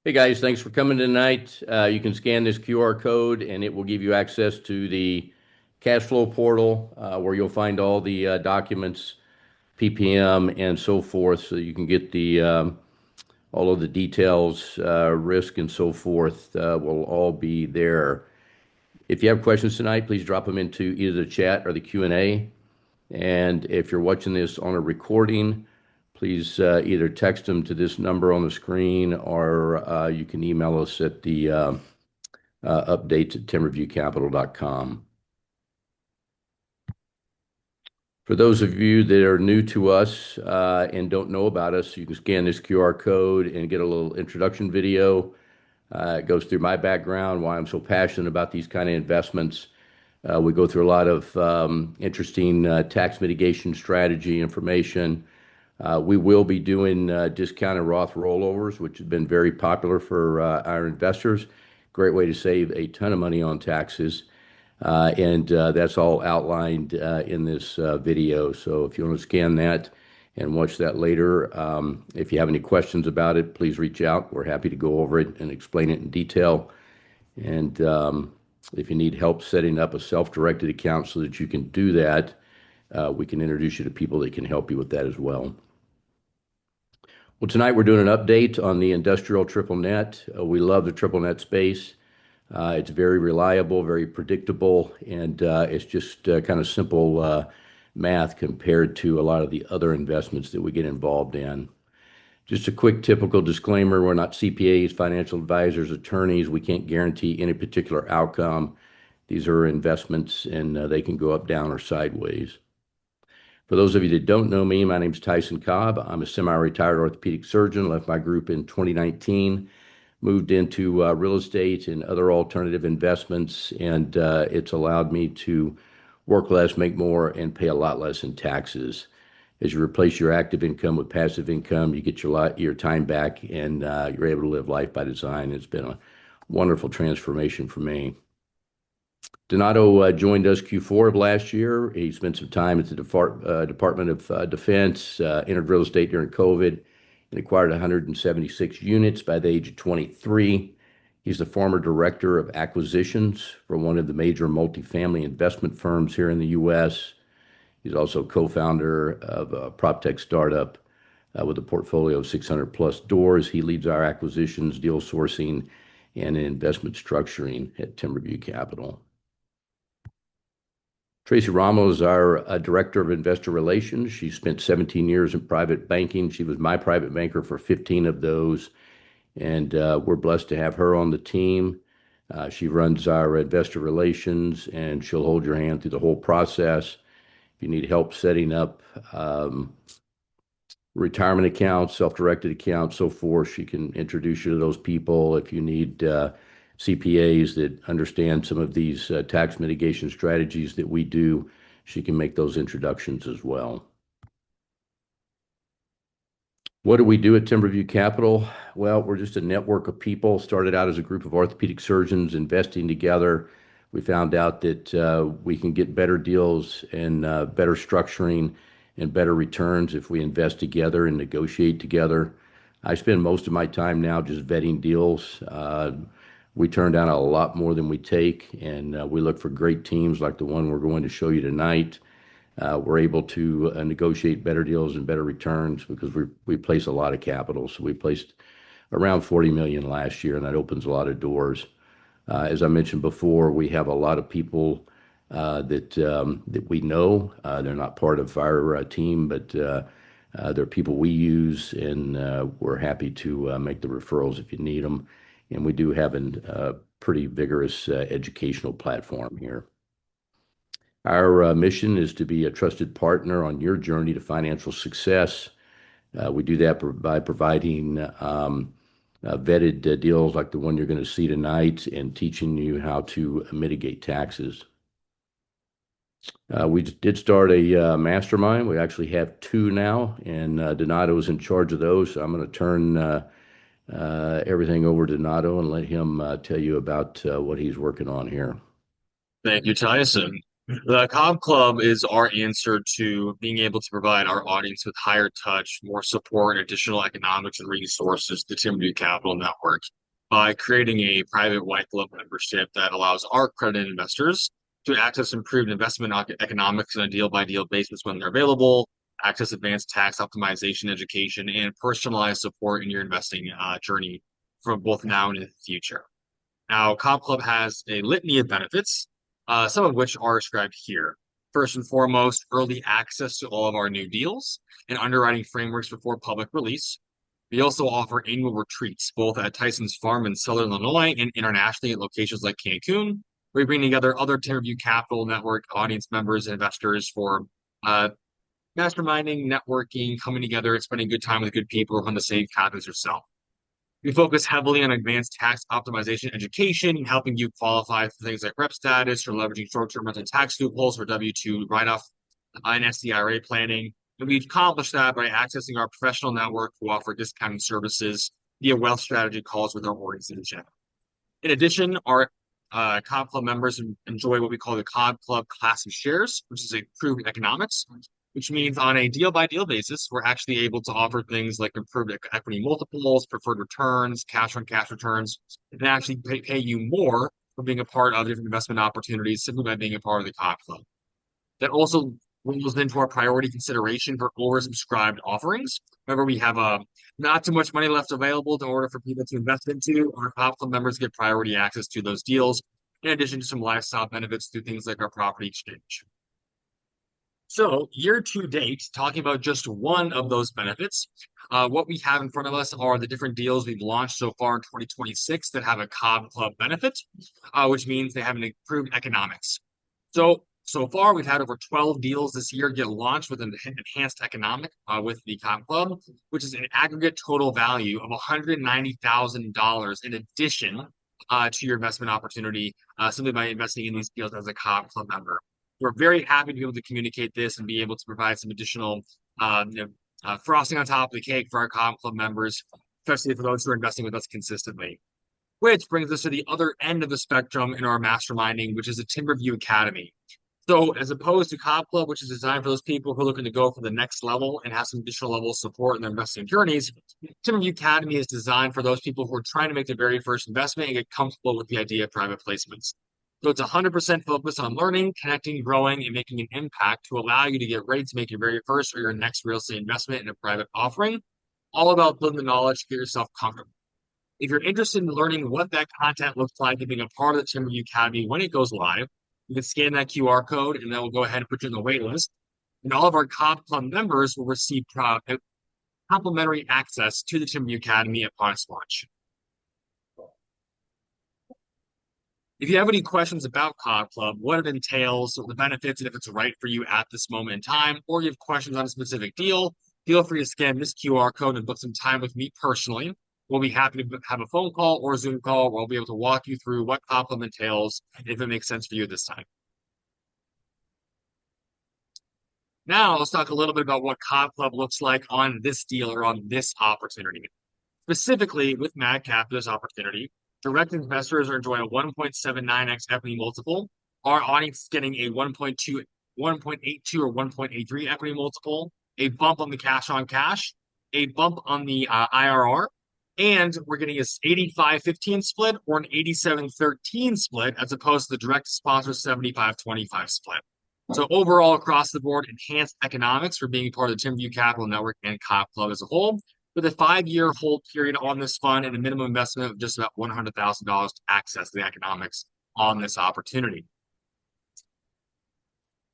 Hey guys, thanks for coming tonight. You can scan this QR code and it will give you access to the cash flow portal where you'll find all the documents, PPM, and so forth, so you can get the all of the details, risk, and so forth will all be there. If you have questions tonight, please drop them into either the chat or the Q&A. And if you're watching this on a recording, please either text them to this number on the screen or you can email us at the updates at timberviewcapital.com. For those of you that are new to us and don't know about us, you can scan this QR code and get a little introduction video. It goes through my background, why I'm so passionate about these kind of investments. We go through a lot of interesting tax mitigation strategy information. We will be doing discounted Roth rollovers, which have been very popular for our investors. Great way to save a ton of money on taxes. And that's all outlined in this video. So if you want to scan that and watch that later, if you have any questions about it, please reach out. We're happy to go over it and explain it in detail. And if you need help setting up a self-directed account so that you can do that, we can introduce you to people that can help you with that as well. Well, tonight we're doing an update on the industrial triple net. We love the triple net space. It's very reliable, very predictable, and it's just kind of simple math compared to a lot of the other investments that we get involved in. Just a quick typical disclaimer, we're not CPAs, financial advisors, attorneys. We can't guarantee any particular outcome. These are investments and they can go up, down, or sideways. For those of you that don't know me, my name is Tyson Cobb. I'm a semi-retired orthopedic surgeon, left my group in 2019, moved into real estate and other alternative investments, and it's allowed me to work less, make more, and pay a lot less in taxes. As you replace your active income with passive income, you get your time back and you're able to live life by design. It's been a wonderful transformation for me. Donato joined us Q4 of last year. He spent some time at the Department of Defense, entered real estate during COVID, and acquired 176 units by the age of 23. He's the former director of acquisitions for one of the major multifamily investment firms here in the U.S. He's also co-founder of a prop tech startup with a portfolio of 600 plus doors. He leads our acquisitions, deal sourcing, and investment structuring at Timberview Capital. Tracy Ramos is our Director of Investor Relations. She spent 17 years in private banking. She was my private banker for 15 of those, and we're blessed to have her on the team. She runs our investor relations, and she'll hold your hand through the whole process. If you need help setting up retirement accounts, self-directed accounts, so forth, she can introduce you to those people. If you need CPAs that understand some of these tax mitigation strategies that we do, she can make those introductions as well. What do we do at Timberview Capital? Well, we're just a network of people. Started out as a group of orthopedic surgeons investing together. We found out that we can get better deals and better structuring and better returns if we invest together and negotiate together. I spend most of my time now just vetting deals. We turn down a lot more than we take, and we look for great teams like the one we're going to show you tonight. We're able to negotiate better deals and better returns because we place a lot of capital. So we placed around 40 million last year, and that opens a lot of doors. As I mentioned before, we have a lot of people that we know. They're not part of our team, but they're people we use, and we're happy to make the referrals if you need them. And we do have a pretty vigorous educational platform here. Our mission is to be a trusted partner on your journey to financial success. We do that by providing vetted deals like the one you're going to see tonight and teaching you how to mitigate taxes. We did start a mastermind. We actually have two now, and Donato is in charge of those. So I'm going to turn everything over to Donato and let him tell you about what he's working on here. Thank you, Tyson. The Cobb Club is our answer to being able to provide our audience with higher touch, more support, additional economics and resources to Timberview Capital Network by creating a private white glove membership that allows our accredited investors to access improved investment economics on a deal by deal basis when they're available, access advanced tax optimization education, and personalized support in your investing journey from both now and in the future. Now, Comp Club has a litany of benefits, some of which are described here. First and foremost, early access to all of our new deals and underwriting frameworks before public release. We also offer annual retreats, both at Tyson's Farm in Southern Illinois and internationally at locations like Cancun. We bring together other Timberview Capital Network audience members and investors for uh, masterminding, networking, coming together, and spending good time with good people on the same path as yourself. We focus heavily on advanced tax optimization education, helping you qualify for things like rep status or leveraging short-term rental tax loopholes for W-2 write-off and SDRA planning. And we accomplish that by accessing our professional network who offer discounting services via wealth strategy calls with our organization. In addition, our Cod Club members enjoy what we call the Cod Club Class of Shares, which is a proven economics, which means on a deal by deal basis, we're actually able to offer things like improved equity multiples, preferred returns, cash on cash returns, and actually pay you more for being a part of different investment opportunities simply by being a part of the Cod Club. That also rolls into our priority consideration for oversubscribed offerings. Remember, we have not too much money left available in order for people to invest into. Our top club members get priority access to those deals, in addition to some lifestyle benefits through things like our property exchange. So, year to date, talking about just one of those benefits, what we have in front of us are the different deals we've launched so far in 2026 that have a Cobb Club benefit, which means they have an improved economics. So far, we've had over 12 deals this year get launched with an enhanced economic with the Comp Club, which is an aggregate total value of $190,000 in addition to your investment opportunity simply by investing in these deals as a Comp Club member. We're very happy to be able to communicate this and be able to provide some additional frosting on top of the cake for our Comp Club members, especially for those who are investing with us consistently. Which brings us to the other end of the spectrum in our masterminding, which is the Timberview Academy. So, as opposed to Cop Club, which is designed for those people who are looking to go for the next level and have some additional level of support in their investing journeys, Timberview Academy is designed for those people who are trying to make their very first investment and get comfortable with the idea of private placements. So, it's 100% focused on learning, connecting, growing, and making an impact to allow you to get ready to make your very first or your next real estate investment in a private offering. All about building the knowledge to get yourself comfortable. If you're interested in learning what that content looks like and being a part of the Timberview Academy when it goes live, you can scan that QR code and then we'll go ahead and put you on the wait list. And all of our Comp Club members will receive complimentary access to the Timberview Academy upon its launch. If you have any questions about Comp Club, what it entails, the benefits, and if it's right for you at this moment in time, or you have questions on a specific deal, feel free to scan this QR code and book some time with me personally. We'll be happy to have a phone call or a Zoom call where I'll be able to walk you through what Comp Club entails and if it makes sense for you at this time. Now, let's talk a little bit about what Comp Club looks like on this deal or on this opportunity. Specifically, with MadCap, this opportunity, direct investors are enjoying a 1.79x equity multiple. Our audience is getting a 1.2, 1.82 or 1.83 equity multiple, a bump on the cash on cash, a bump on the IRR, and we're getting a 85-15 split or an 87-13 split as opposed to the direct sponsor 75-25 split. So overall, across the board, enhanced economics for being part of the Timberview Capital Network and Cop Club as a whole, with a 5-year hold period on this fund and a minimum investment of just about $100,000 to access the economics on this opportunity.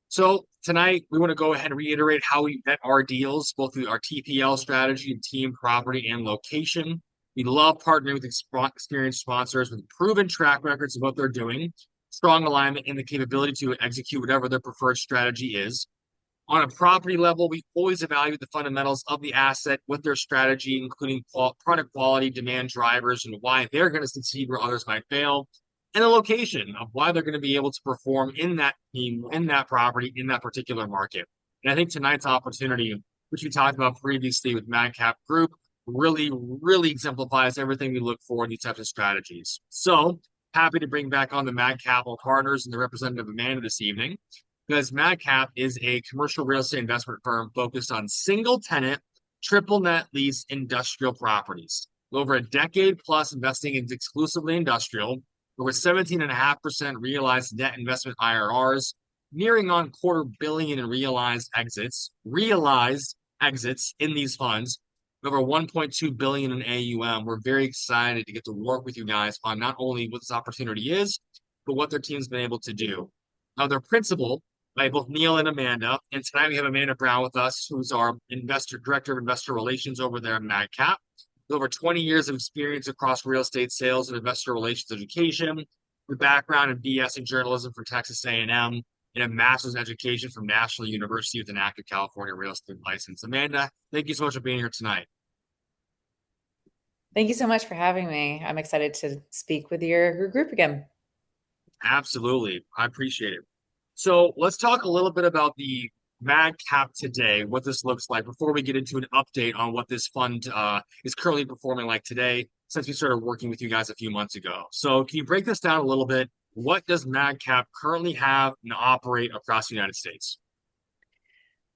So tonight, we want to go ahead and reiterate how we vet our deals, both through our TPL strategy, team, property, and location. We love partnering with experienced sponsors with proven track records of what they're doing, strong alignment, and the capability to execute whatever their preferred strategy is. On a property level, we always evaluate the fundamentals of the asset with their strategy, including product quality, demand drivers, and why they're going to succeed where others might fail, and the location of why they're going to be able to perform in that team, in that property, in that particular market. And I think tonight's opportunity, which we talked about previously with Madcap Group, really exemplifies everything we look for in these types of strategies. So Happy to bring back on the Mad Capital Partners and the representative Amanda this evening, because MadCap is a commercial real estate investment firm focused on single tenant, triple net lease industrial properties. Over a decade plus investing in exclusively industrial, over 17.5% realized net investment IRRs, nearing on $250 million in realized exits in these funds, over 1.2 billion in AUM. We're very excited to get to work with you guys on not only what this opportunity is, but what their team's been able to do. Now, their principal, by both Neil and Amanda, and tonight we have Amanda Brown with us, who's our director of investor relations over there at MadCap. With over 20 years of experience across real estate sales and investor relations education, with background in BS in journalism from Texas A&M, and a master's education from National University with an active California real estate license. Amanda, thank you so much for being here tonight. Thank you so much for having me. I'm excited to speak with your group again. Absolutely. I appreciate it. So let's talk a little bit about the Mad Cap today, what this looks like before we get into an update on what this fund is currently performing like today since we started working with you guys a few months ago. So can you break this down a little bit? What does Mad Cap currently have and operate across the United States?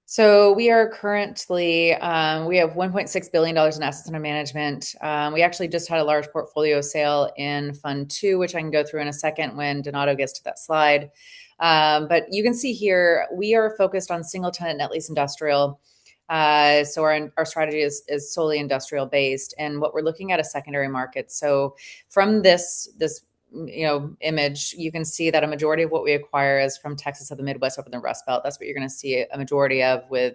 So we are currently, we have $1.6 billion in assets under management. We actually just had a large portfolio sale in Fund 2, which I can go through in a second when Donato gets to that slide. But you can see here, we are focused on single tenant net lease industrial. So our strategy is solely industrial based, and what we're looking at is secondary markets. So from this image, you can see that a majority of what we acquire is from Texas or the Midwest up in the Rust Belt. That's what you're going to see a majority of with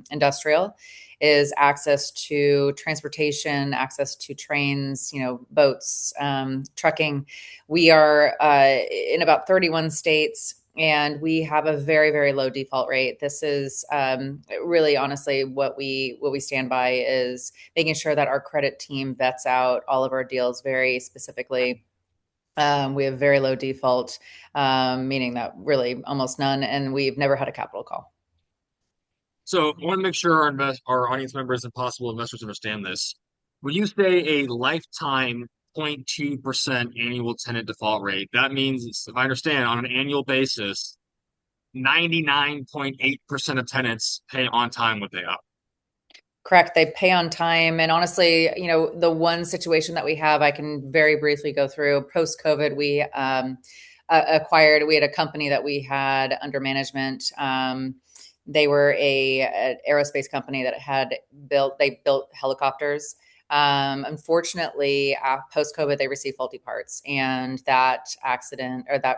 industrial is access to transportation, access to trains, boats, trucking. We are in about 31 states. And we have a very, very low default rate. This is really, honestly, what we stand by is making sure that our credit team vets out all of our deals very specifically. We have very low default, meaning that really almost none, and we've never had a capital call. So I want to make sure our audience members and possible investors understand this. When you say a lifetime 0.2% annual tenant default rate, that means, if I understand, on an annual basis, 99.8% of tenants pay on time what they owe. Correct. They pay on time. And honestly, the one situation that we have, I can very briefly go through. Post-COVID, we had a company that we had under management. They were an aerospace company that they built helicopters. Unfortunately, post-COVID, they received faulty parts, and that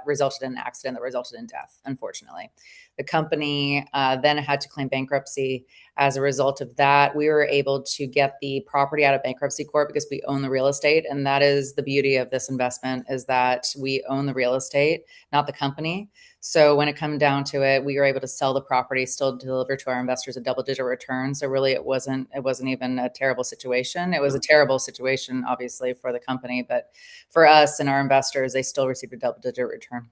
resulted in an accident that resulted in death, unfortunately. The company then had to claim bankruptcy. As a result of that, we were able to get the property out of bankruptcy court because we own the real estate. And that is the beauty of this investment, is that we own the real estate, not the company. So when it comes down to it, we were able to sell the property, still deliver to our investors a double-digit return. So really, it wasn't even a terrible situation. It was a terrible situation, obviously, for the company, but for us and our investors, they still received a double-digit return.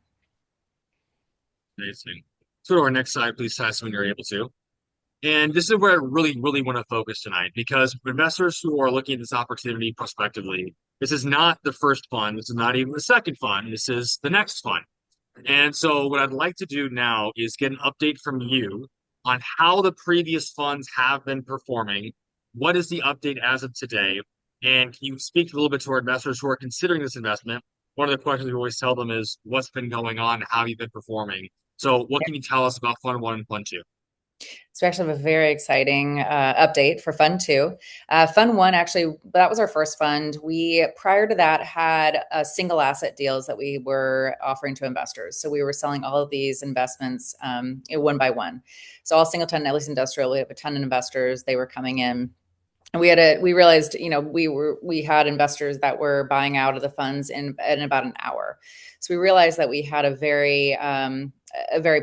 Amazing. So to our next slide, please, Tyson, when you're able to. And this is where I really, really want to focus tonight, because for investors who are looking at this opportunity prospectively, this is not the first fund. This is not even the second fund. This is the next fund. And so what I'd like to do now is get an update from you on how the previous funds have been performing. What is the update as of today? And can you speak a little bit to our investors who are considering this investment? One of the questions we always tell them is, what's been going on? How have you been performing? So what can you tell us about Fund 1 and Fund 2? So we actually have a very exciting update for Fund 2. Fund 1, actually, that was our first fund. We, prior to that, had single asset deals that we were offering to investors. So we were selling all of these investments one by one. So all single tenant, at least industrial, we have a ton of investors. They were coming in. And we realized, we had investors that were buying out of the funds in about an hour. So we realized that we had a very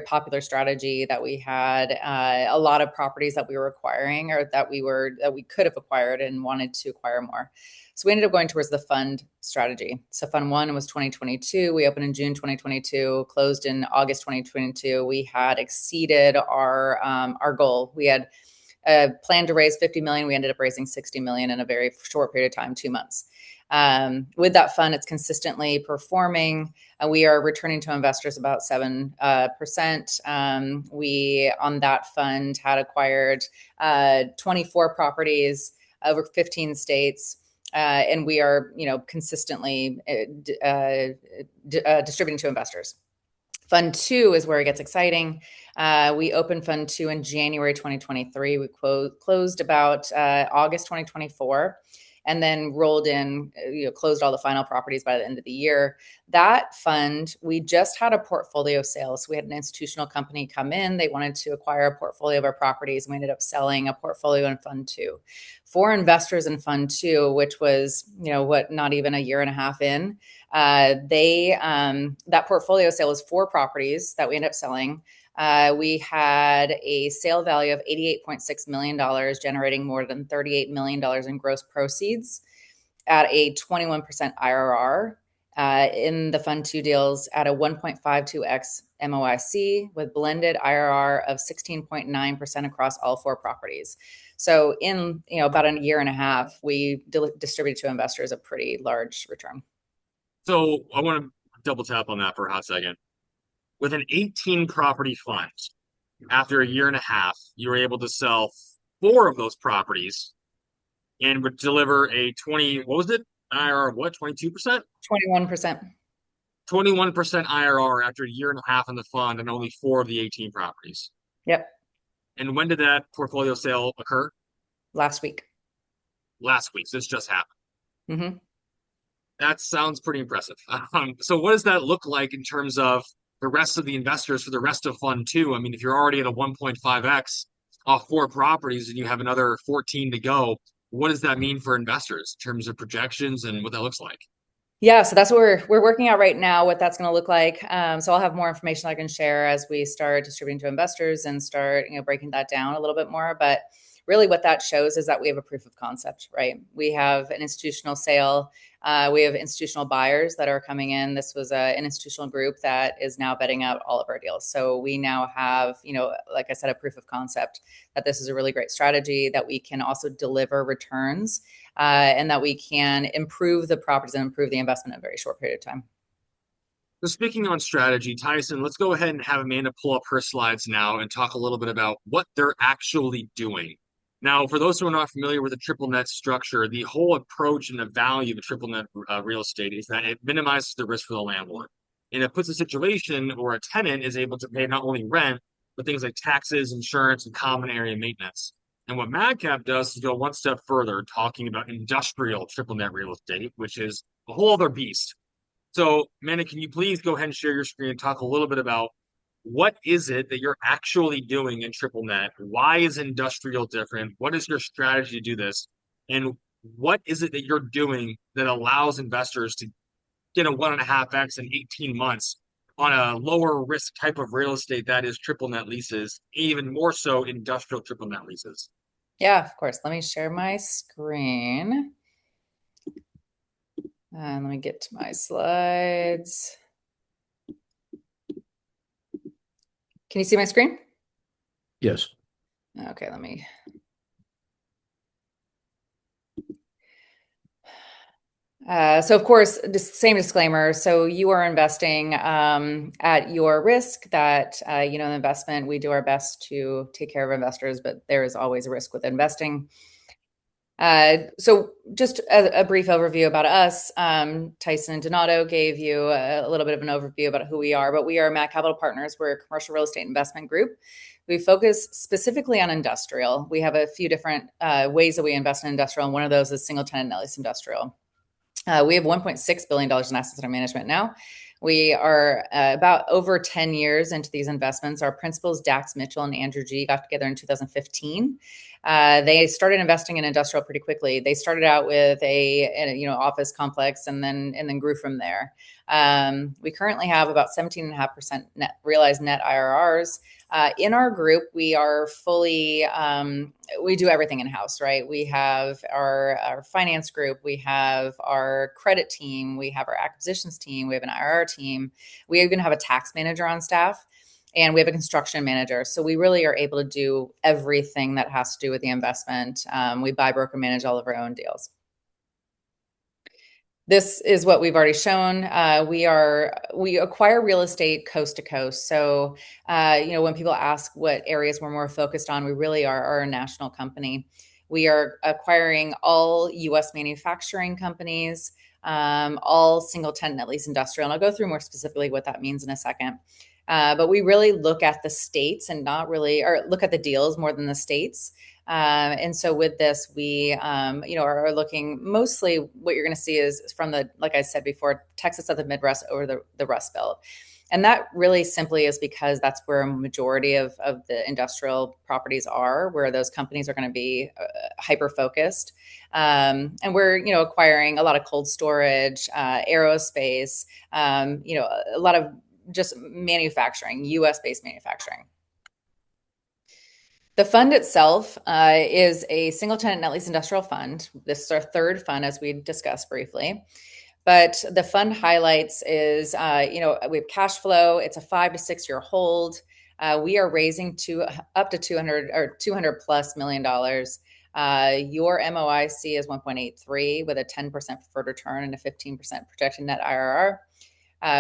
popular strategy, that we had a lot of properties that we were acquiring, or that we could have acquired and wanted to acquire more. So we ended up going towards the fund strategy. So Fund 1 was 2022. We opened in June 2022, closed in August 2022. We had exceeded our goal. We had planned to raise $50 million. We ended up raising $60 million in a very short period of time, 2 months. With that fund, it's consistently performing. We are returning to investors about 7%. We, on that fund, had acquired 24 properties over 15 states. And we are, consistently distributing to investors. Fund 2 is where it gets exciting. We opened Fund 2 in January 2023. We closed about August 2024, and then rolled in, closed all the final properties by the end of the year. That fund, we just had a portfolio sale. So we had an institutional company come in. They wanted to acquire a portfolio of our properties. And we ended up selling a portfolio in Fund 2. For investors in Fund 2, which was, not even a year and a half in, that portfolio sale was 4 properties that we ended up selling. We had a sale value of $88.6 million, generating more than $38 million in gross proceeds at a 21% IRR. In the Fund 2 deals at a 1.52x MOIC with blended IRR of 16.9% across all 4 properties. So in about a year and a half, we distributed to investors a pretty large return. So I want to double tap on that for a hot second. With an 18 property fund, after a year and a half, you were able to sell 4 of those properties and would deliver a 20, what was it? IRR, what, 22%? 21%. 21% IRR after a year and a half in the fund and only 4 of the 18 properties. Yep. And when did that portfolio sale occur? Last week. Last week. So this just happened. Mm-hmm. That sounds pretty impressive. So what does that look like in terms of the rest of the investors for the rest of Fund 2? I mean, if you're already at a 1.5x off 4 properties and you have another 14 to go, what does that mean for investors in terms of projections and what that looks like? Yeah, so that's what we're working out right now, what that's going to look like. So I'll have more information I can share as we start distributing to investors and start, breaking that down a little bit more. But really what that shows is that we have a proof of concept, right? We have an institutional sale. We have institutional buyers that are coming in. This was an institutional group that is now betting out all of our deals. So we now have, like I said, a proof of concept that this is a really great strategy, that we can also deliver returns, and that we can improve the properties and improve the investment in a very short period of time. So speaking on strategy, Tyson, let's go ahead and have Amanda pull up her slides now and talk a little bit about what they're actually doing. Now, for those who are not familiar with the triple net structure, the whole approach and the value of a triple net real estate is that it minimizes the risk for the landlord. And it puts a situation where a tenant is able to pay not only rent, but things like taxes, insurance, and common area maintenance. And what MadCap does is go one step further, talking about industrial triple net real estate, which is a whole other beast. So, Amanda, can you please go ahead and share your screen and talk a little bit about what is it that you're actually doing in triple net? Why is industrial different? What is your strategy to do this? And what is it that you're doing that allows investors to get a 1.5x in 18 months on a lower risk type of real estate that is triple net leases, even more so industrial triple net leases? Yeah, of course. Let me share my screen. And let me get to my slides. Can you see my screen? Yes. Okay, let me. So of course, same disclaimer. So you are investing at your risk. That the investment, we do our best to take care of investors, but there is always a risk with investing. So just a brief overview about us. Tyson and Donato gave you a little bit of an overview about who we are, but we are Mac Capital Partners. We're a commercial real estate investment group. We focus specifically on industrial. We have a few different ways that we invest in industrial, and one of those is single-tenant net lease industrial. We have $1.6 billion in assets under management now. We are about over 10 years into these investments. Our principals, Dax Mitchell and Andrew G, got together in 2015. They started investing in industrial pretty quickly. They started out with a office complex and then grew from there. We currently have about 17.5% realized net IRRs. In our group, we are fully, we do everything in-house, right? We have our finance group, we have our credit team, we have our acquisitions team, we have an IR team. We even have a tax manager on staff, and we have a construction manager. So we really are able to do everything that has to do with the investment. We buy, broker, manage all of our own deals. This is what we've already shown. We acquire real estate coast to coast. So, when people ask what areas we're more focused on, we really are a national company. We are acquiring all U.S. manufacturing companies, all single tenant net lease industrial. And I'll go through more specifically what that means in a second. But we really look at the states and not really, or look at the deals more than the states. And so with this, we, are looking mostly what you're going to see is from the, like I said before, Texas of the Midwest over the Rust Belt. And that really simply is because that's where a majority of the industrial properties are, where those companies are going to be hyper focused. And we're, acquiring a lot of cold storage, aerospace, a lot of just manufacturing, US based manufacturing. The fund itself is a single tenant net lease industrial fund. This is our third fund, as we discussed briefly. But the fund highlights is, we have cash flow. It's a 5 to 6 year hold. We are raising up to 200 plus $1 million. Your MOIC is 1.83 with a 10% preferred return and a 15% projected net IRR.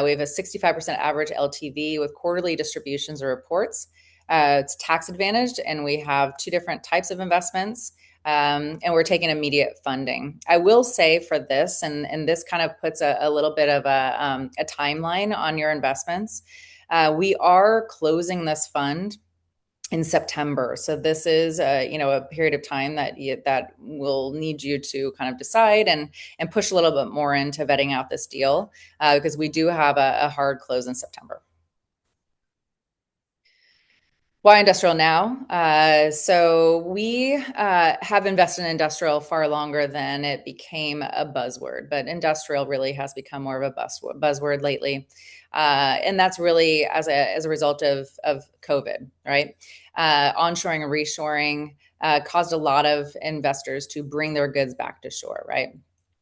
We have a 65% average LTV with quarterly distributions or reports. It's tax advantaged, and we have two different types of investments, and we're taking immediate funding. I will say for this, and this kind of puts a little bit of a timeline on your investments. We are closing this fund in September. So this is a period of time that will need you to kind of decide and push a little bit more into vetting out this deal because we do have a hard close in September. Why industrial now? So we have invested in industrial far longer than it became a buzzword, but industrial really has become more of a buzzword lately. And that's really as a result of COVID, right? Onshoring and reshoring caused a lot of investors to bring their goods back to shore, right?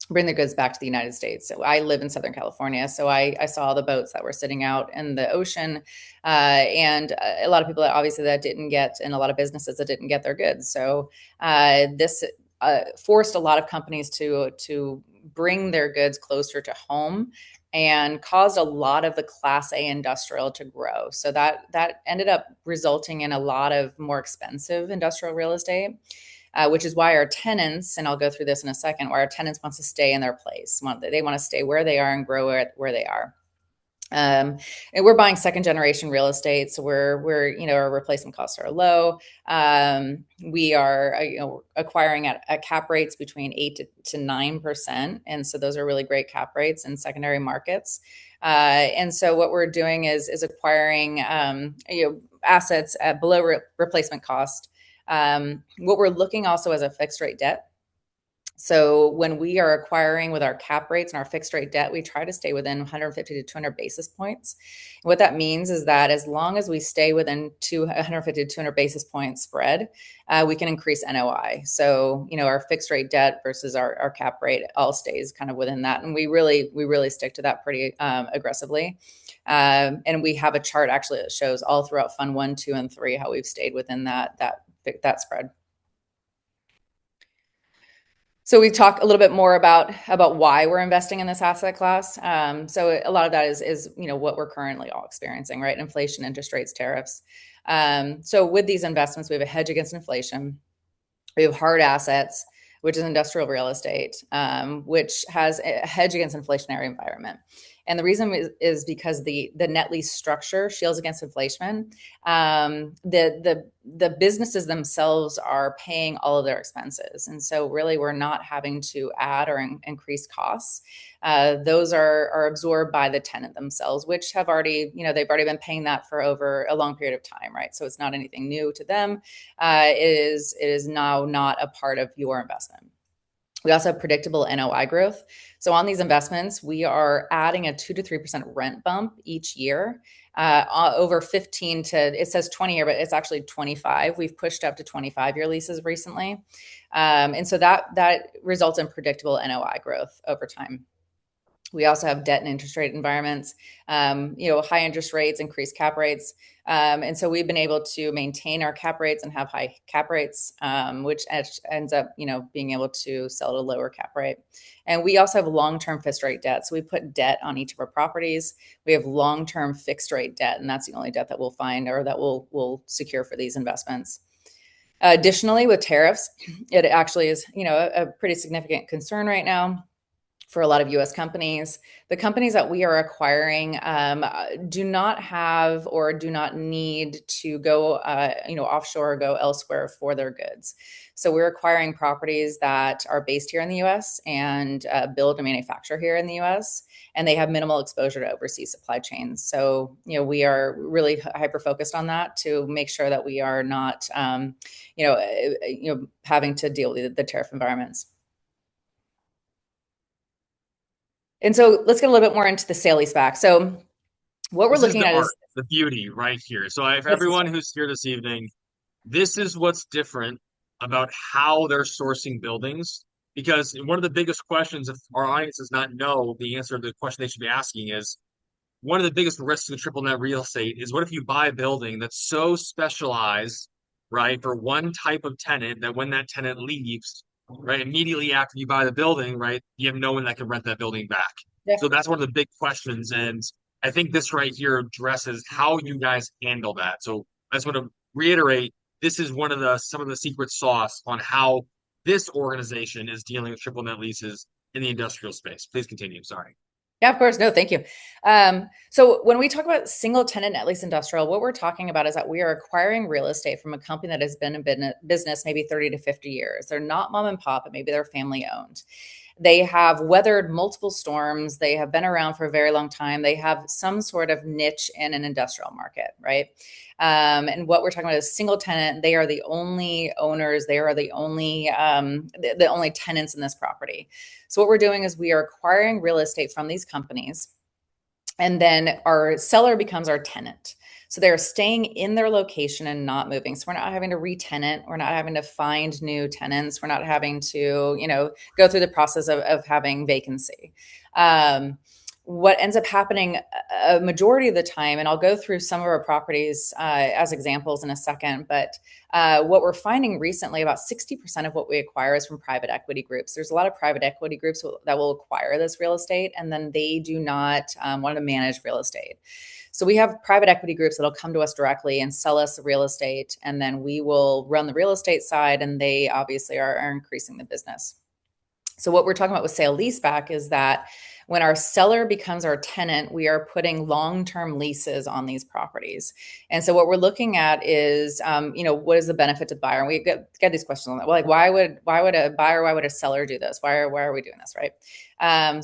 Bring their goods back to the United States. So I live in Southern California, so I saw the boats that were sitting out in the ocean, and a lot of people that didn't get, and a lot of businesses that didn't get their goods. So this forced a lot of companies to bring their goods closer to home, and caused a lot of the Class A industrial to grow. So that ended up resulting in a lot of more expensive industrial real estate. Which is why our tenants, and I'll go through this in a second, why our tenants want to stay in their place. They want to stay where they are and grow where they are. And we're buying second generation real estate, so we're our replacement costs are low. We are acquiring at cap rates between 8 to 9%, and so those are really great cap rates in secondary markets. And so what we're doing is acquiring assets at below replacement cost. What we're looking also as a fixed rate debt. So when we are acquiring with our cap rates and our fixed rate debt, we try to stay within 150 to 200 basis points. And what that means is that as long as we stay within 150 to 200 basis points spread, we can increase NOI. So, our fixed rate debt versus our cap rate all stays kind of within that. And we really stick to that pretty aggressively. And we have a chart actually that shows all throughout Fund 1, 2, and 3 how we've stayed within that spread. So we talk a little bit more about why we're investing in this asset class. So a lot of that is what we're currently all experiencing, right? Inflation, interest rates, tariffs. So with these investments, we have a hedge against inflation. We have hard assets, which is industrial real estate, which has a hedge against inflationary environment. And the reason is because the net lease structure shields against inflation. The businesses themselves are paying all of their expenses. And so really we're not having to add or increase costs. Those are absorbed by the tenant themselves, which have already, they've already been paying that for over a long period of time, right? So it's not anything new to them. It is now not a part of your investment. We also have predictable NOI growth. So on these investments, we are adding a 2 to 3% rent bump each year, over 15 to, it says 20 year, but it's actually 25. We've pushed up to 25-year leases recently. And so that results in predictable NOI growth over time. We also have debt and interest rate environments. High interest rates, increased cap rates. And so we've been able to maintain our cap rates and have high cap rates, which ends up, being able to sell at a lower cap rate. And we also have long-term fixed rate debt. So we put debt on each of our properties. We have long-term fixed rate debt, and that's the only debt that we'll find or that we'll secure for these investments. Additionally, with tariffs, it actually is, a pretty significant concern right now for a lot of US companies. The companies that we are acquiring do not have or do not need to go offshore or go elsewhere for their goods. So we're acquiring properties that are based here in the US and build and manufacture here in the US, and they have minimal exposure to overseas supply chains. So, we are really hyper focused on that to make sure that we are not, having to deal with the tariff environments. And so let's get a little bit more into the sale-leaseback. So what we're This is looking the at art, is the beauty right here. So if this is everyone who's here this evening, this is what's different about how they're sourcing buildings. Because one of the biggest questions, if our audience does not know the answer to the question they should be asking, is one of the biggest risks in triple net real estate is what if you buy a building that's so specialized, right, for one type of tenant that when that tenant leaves, right, immediately after you buy the building, right, you have no one that can rent that building back. yeah. So that's one of the big questions. And I think this right here addresses how you guys handle that. So I just want to reiterate, this is one of the some of the secret sauce on how this organization is dealing with triple net leases in the industrial space. Please continue. Sorry. Yeah, of course. No, thank you. So when we talk about single tenant net lease industrial, what we're talking about is that we are acquiring real estate from a company that has been in business maybe 30 to 50 years. They're not mom and pop, but maybe they're family owned. They have weathered multiple storms. They have been around for a very long time. They have some sort of niche in an industrial market, right? And what we're talking about is single tenant. They are the only owners. They are the only tenants in this property. So what we're doing is we are acquiring real estate from these companies, and then our seller becomes our tenant. So they're staying in their location and not moving. So we're not having to re-tenant. We're not having to find new tenants. We're not having to, go through the process of having vacancy. What ends up happening a majority of the time, and I'll go through some of our properties as examples in a second, but what we're finding recently, about 60% of what we acquire is from private equity groups. There's a lot of private equity groups that will acquire this real estate, and then they do not want to manage real estate. So we have private equity groups that'll come to us directly and sell us the real estate, and then we will run the real estate side, and they obviously are increasing the business. So what we're talking about with sale leaseback is that when our seller becomes our tenant, we are putting long-term leases on these properties. And so what we're looking at is, what is the benefit to the buyer? And we get these questions on that. Well, like, why would a buyer, why would a seller do this? Why are we doing this, right?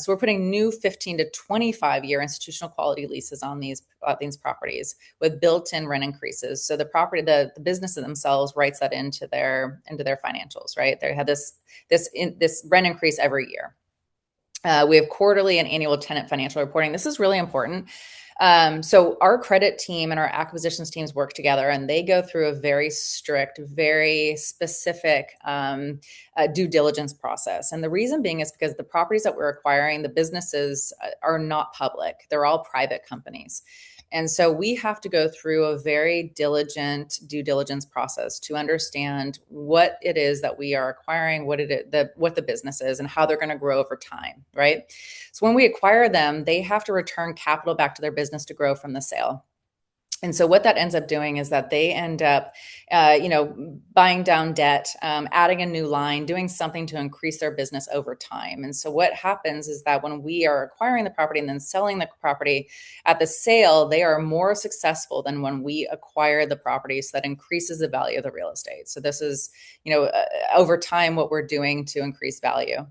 So we're putting new 15 to 25-year institutional quality leases on these properties with built-in rent increases. So the business themselves writes that into their financials, right? They have this rent increase every year. We have quarterly and annual tenant financial reporting. This is really important. So our credit team and our acquisitions teams work together, and they go through a very strict, very specific due diligence process. And the reason being is because the properties that we're acquiring, the businesses are not public. They're all private companies. And so we have to go through a very diligent due diligence process to understand what it is that we are acquiring, what the business is, and how they're going to grow over time, right? So when we acquire them, they have to return capital back to their business to grow from the sale. And so what that ends up doing is that they end up, buying down debt, adding a new line, doing something to increase their business over time. And so what happens is that when we are acquiring the property and then selling the property at the sale, they are more successful than when we acquire the property. So that increases the value of the real estate. So this is, over time, what we're doing to increase value.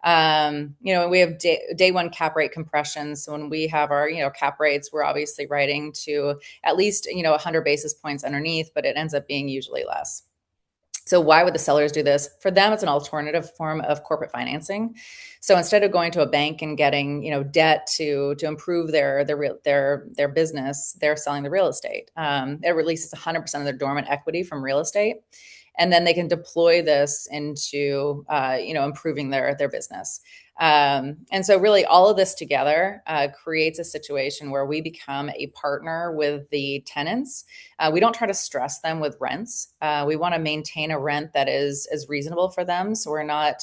We have day one cap rate compression. So when we have our, cap rates, we're obviously writing to at least, 100 basis points underneath, but it ends up being usually less. So why would the sellers do this? For them, it's an alternative form of corporate financing. So instead of going to a bank and getting, debt to improve their business, they're selling the real estate. It releases 100% of their dormant equity from real estate. and then they can deploy this into improving their business. And so really all of this together creates a situation where we become a partner with the tenants. We don't try to stress them with rents. We want to maintain a rent that is reasonable for them. So we're not,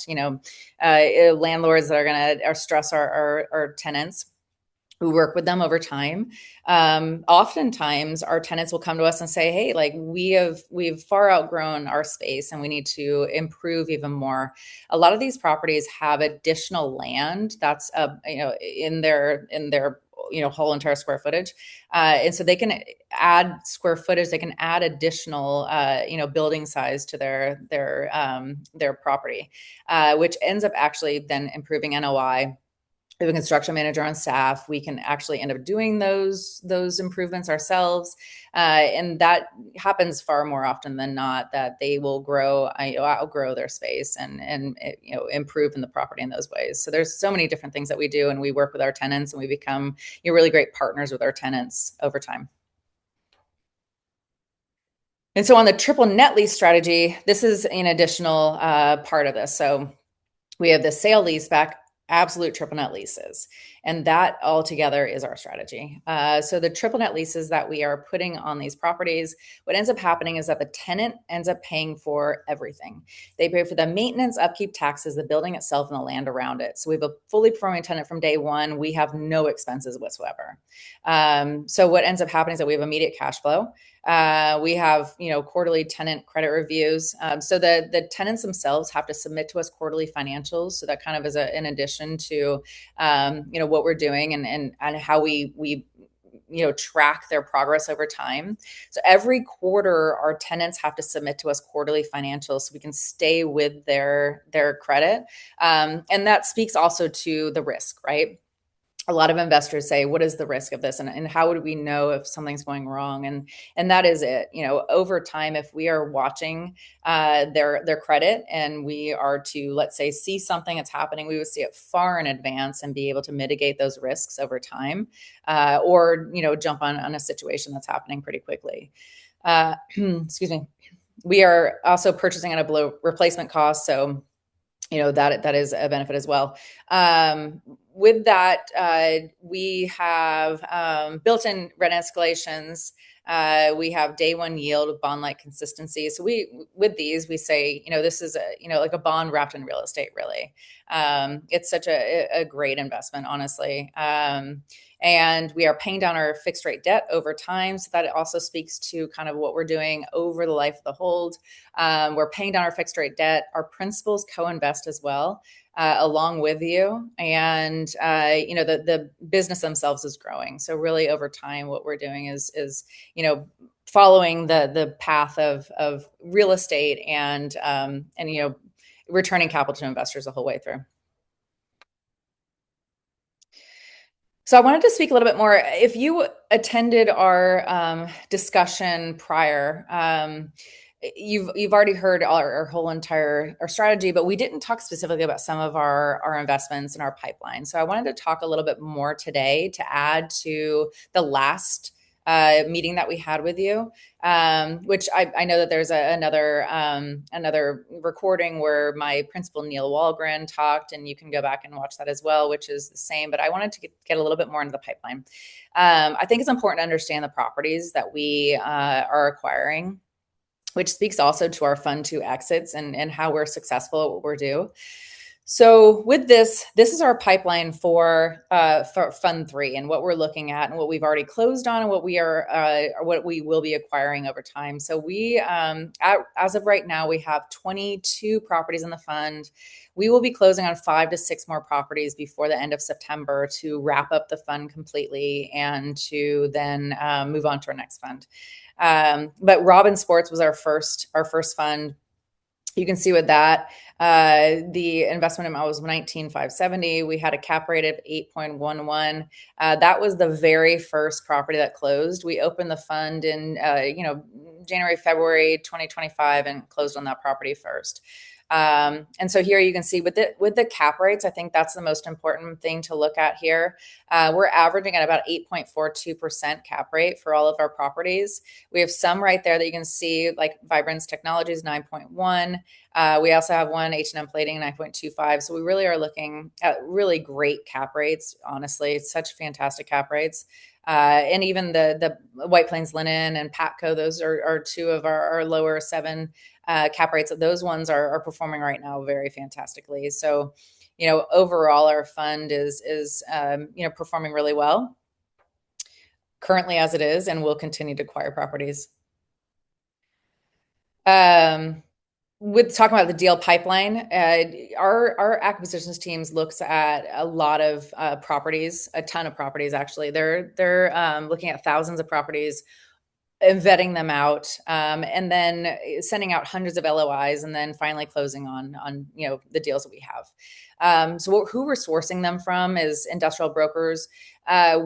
landlords that are going to stress our tenants. We work with them over time. Oftentimes our tenants will come to us and say, hey, like we've far outgrown our space and we need to improve even more. A lot of these properties have additional land that's in their whole entire square footage. And so they can add square footage, they can add additional building size to their property, which ends up actually then improving NOI. We have a construction manager on staff. We can actually end up doing those improvements ourselves, and that happens far more often than not. That they will outgrow their space and improve in the property in those ways. So there's so many different things that we do, and we work with our tenants, and we become really great partners with our tenants over time. And so on the triple net lease strategy, this is an additional part of this. So we have the sale-leaseback absolute triple net leases. And that altogether is our strategy. So the triple net leases that we are putting on these properties, what ends up happening is that the tenant ends up paying for everything. They pay for the maintenance, upkeep, taxes, the building itself, and the land around it. So we have a fully performing tenant from day one. We have no expenses whatsoever. So what ends up happening is that we have immediate cash flow. We have, quarterly tenant credit reviews. So the tenants themselves have to submit to us quarterly financials. So that kind of is in addition to, what we're doing and how we track their progress over time. So every quarter, our tenants have to submit to us quarterly financials so we can stay with their credit. And that speaks also to the risk, right? A lot of investors say, what is the risk of this? And how would we know if something's going wrong? And that is it. Over time, if we are watching their credit and we are to, let's say, see something that's happening, we would see it far in advance and be able to mitigate those risks over time, or jump on a situation that's happening pretty quickly. Excuse me. We are also purchasing at a below replacement cost. So that is a benefit as well. With that, we have built-in rent escalations. We have day one yield, bond-like consistency. So with these, we say, this is like a bond wrapped in real estate, really. It's such a great investment, honestly. And we are paying down our fixed rate debt over time. So that also speaks to kind of what we're doing over the life of the hold. We're paying down our fixed rate debt. Our principals co-invest as well, along with you. And, the business themselves is growing. So really over time, what we're doing is following the path of real estate and returning capital to investors the whole way through. So I wanted to speak a little bit more. If you attended our discussion prior, you've already heard our whole entire strategy, but we didn't talk specifically about some of our investments in our pipeline. So I wanted to talk a little bit more today to add to the last meeting that we had with you, which I know that there's another recording where my principal Neil Walgren talked, and you can go back and watch that as well, which is the same. But I wanted to get a little bit more into the pipeline. I think it's important to understand the properties that we are acquiring, which speaks also to our Fund 2 exits and how we're successful at what we're doing. So with this is our pipeline for Fund 3 and what we're looking at and what we've already closed on and what we will be acquiring over time. So we, as of right now, we have 22 properties in the fund. We will be closing on 5 to 6 more properties before the end of September to wrap up the fund completely and to then move on to our next fund. But Robin Sports was our first fund. You can see with that, The investment amount was 19,570. We had a cap rate of 8.11. That was the very first property that closed. We opened the fund in January, February 2025 and closed on that property first. And so here you can see with the cap rates, I think that's the most important thing to look at here. We're averaging at about 8.42% cap rate for all of our properties. We have some right there that you can see, like Vibrance Technologies 9.1. We also have one H&M Plating 9.25. So we really are looking at really great cap rates. Honestly, such fantastic cap rates. And even the White Plains Linen and Patco, those are two of our lower 7 cap rates. Those ones are performing right now very fantastically. So, overall, our fund is performing really well currently as it is, and we'll continue to acquire properties. With talking about the deal pipeline, our acquisitions teams looks at a lot of properties, a ton of properties actually. They're looking at thousands of properties and vetting them out, and then sending out hundreds of LOIs, and then finally closing on the deals that we have. So who we're sourcing them from is industrial brokers.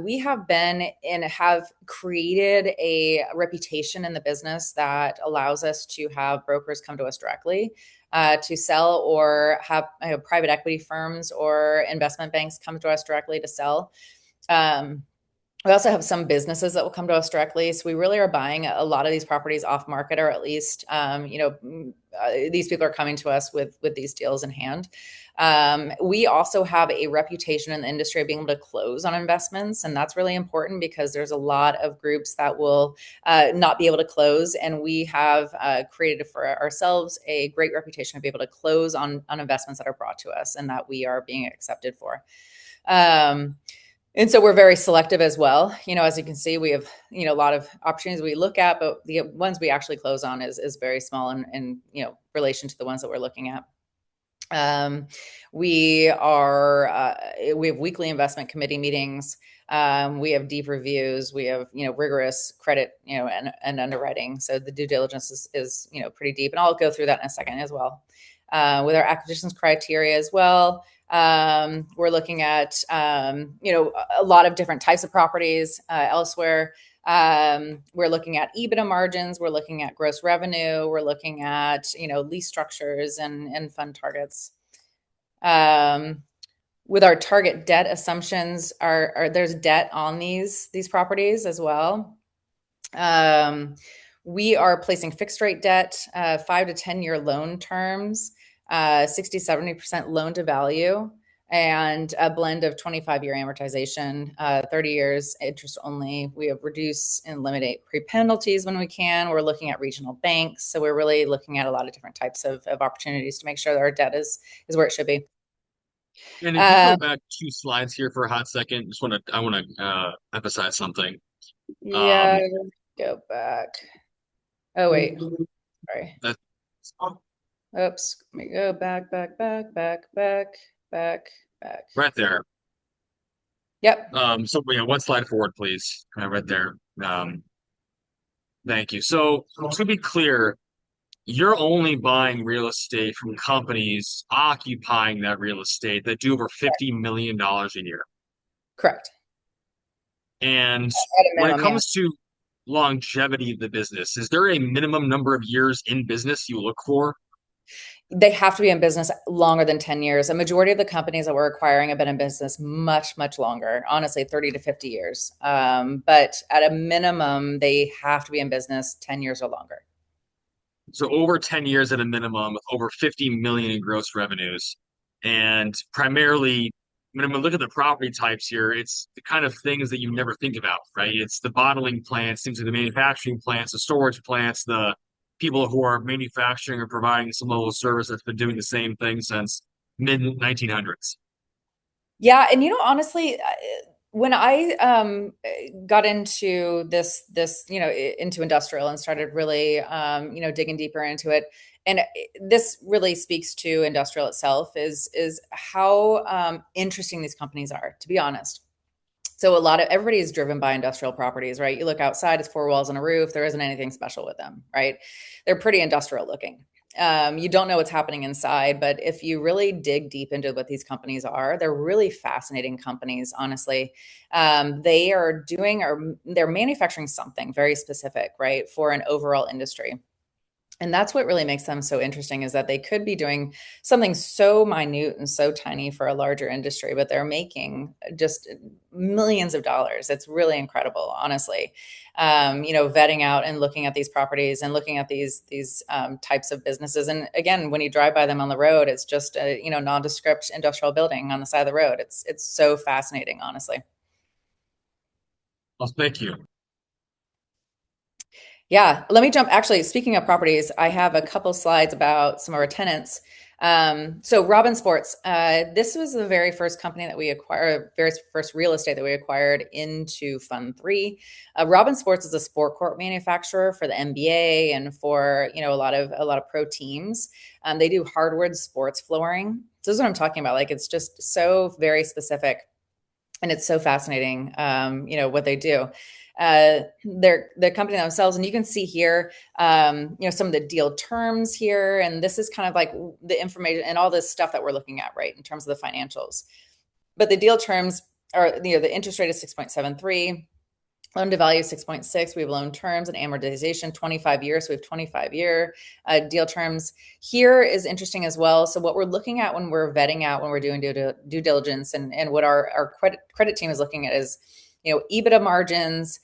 We have been and have created a reputation in the business that allows us to have brokers come to us directly to sell, or have private equity firms or investment banks come to us directly to sell. We also have some businesses that will come to us directly. So we really are buying a lot of these properties off market, or at least, these people are coming to us with these deals in hand. We also have a reputation in the industry of being able to close on investments. And that's really important because there's a lot of groups that will not be able to close. And we have created for ourselves a great reputation of being able to close on investments that are brought to us and that we are being accepted for. And so we're very selective as well. As you can see, we have, a lot of opportunities we look at, but the ones we actually close on is very small in relation to the ones that we're looking at. We have weekly investment committee meetings. We have deep reviews. We have, rigorous credit, and underwriting. So the due diligence is pretty deep. And I'll go through that in a second as well. With our acquisitions criteria as well, we're looking at, a lot of different types of properties elsewhere. We're looking at EBITDA margins. We're looking at gross revenue. We're looking at, lease structures and fund targets. With our target debt assumptions, there's debt on these properties as well. We are placing fixed rate debt, 5 to 10 year loan terms, 60-70% loan to value, and a blend of 25-year amortization, 30 years interest only. We have reduce and eliminate pre-penalties when we can. We're looking at regional banks. So we're really looking at a lot of different types of opportunities to make sure that our debt is where it should be. And if you go back 2 slides here for a hot second, I want to emphasize something. Yeah, go back. Oh, wait. Sorry. Oops. Let me go back. Right there. Yep. So yeah, 1 slide forward, please. Right there. Thank you. So to be clear, you're only buying real estate from companies occupying that real estate that do over $50 million a year. Correct. And when it comes to longevity of the business, is there a minimum number of years in business you look for? They have to be in business longer than 10 years. A majority of the companies that we're acquiring have been in business much, much longer, honestly, 30 to 50 years. But at a minimum, they have to be in business 10 years or longer. So over 10 years at a minimum, with over 50 million in gross revenues. And primarily, when we look at the property types here, it's the kind of things that you never think about, right? It's the bottling plants, things like the manufacturing plants, the storage plants, the people who are manufacturing or providing some level of service that's been doing the same thing since mid 1900s. Yeah, and honestly, when I got into this, into industrial and started really, digging deeper into it, and this really speaks to industrial itself, is how interesting these companies are, to be honest. So everybody is driven by industrial properties, right? You look outside, it's 4 walls and a roof. There isn't anything special with them, right? They're pretty industrial looking. You don't know what's happening inside, but if you really dig deep into what these companies are, they're really fascinating companies, honestly. They are doing or they're manufacturing something very specific, right, for an overall industry. And that's what really makes them so interesting is that they could be doing something so minute and so tiny for a larger industry, but they're making just millions of dollars. It's really incredible, honestly. Vetting out and looking at these properties and looking at these types of businesses. And again, when you drive by them on the road, it's just a nondescript industrial building on the side of the road. It's so fascinating, honestly. Well, thank you. Yeah, let me jump. Actually, speaking of properties, I have a couple slides about some of our tenants. So Robin Sports, this was the very first company that we acquired, very first real estate that we acquired into Fund Three. Robin Sports is a sport court manufacturer for the NBA and for a lot of pro teams. They do hardwood sports flooring. So this is what I'm talking about. Like it's just so very specific, and it's so fascinating. What they do. They're the company themselves, and you can see here, some of the deal terms here, and this is kind of like the information and all this stuff that we're looking at, right, in terms of the financials. But the deal terms are, the interest rate is 6.73. Loan to value 6.6. We have loan terms and amortization 25 years. So we have 25-year deal terms. Here is interesting as well. So what we're looking at when we're vetting out, when we're doing due diligence, and what our credit team is looking at is, EBITDA margins,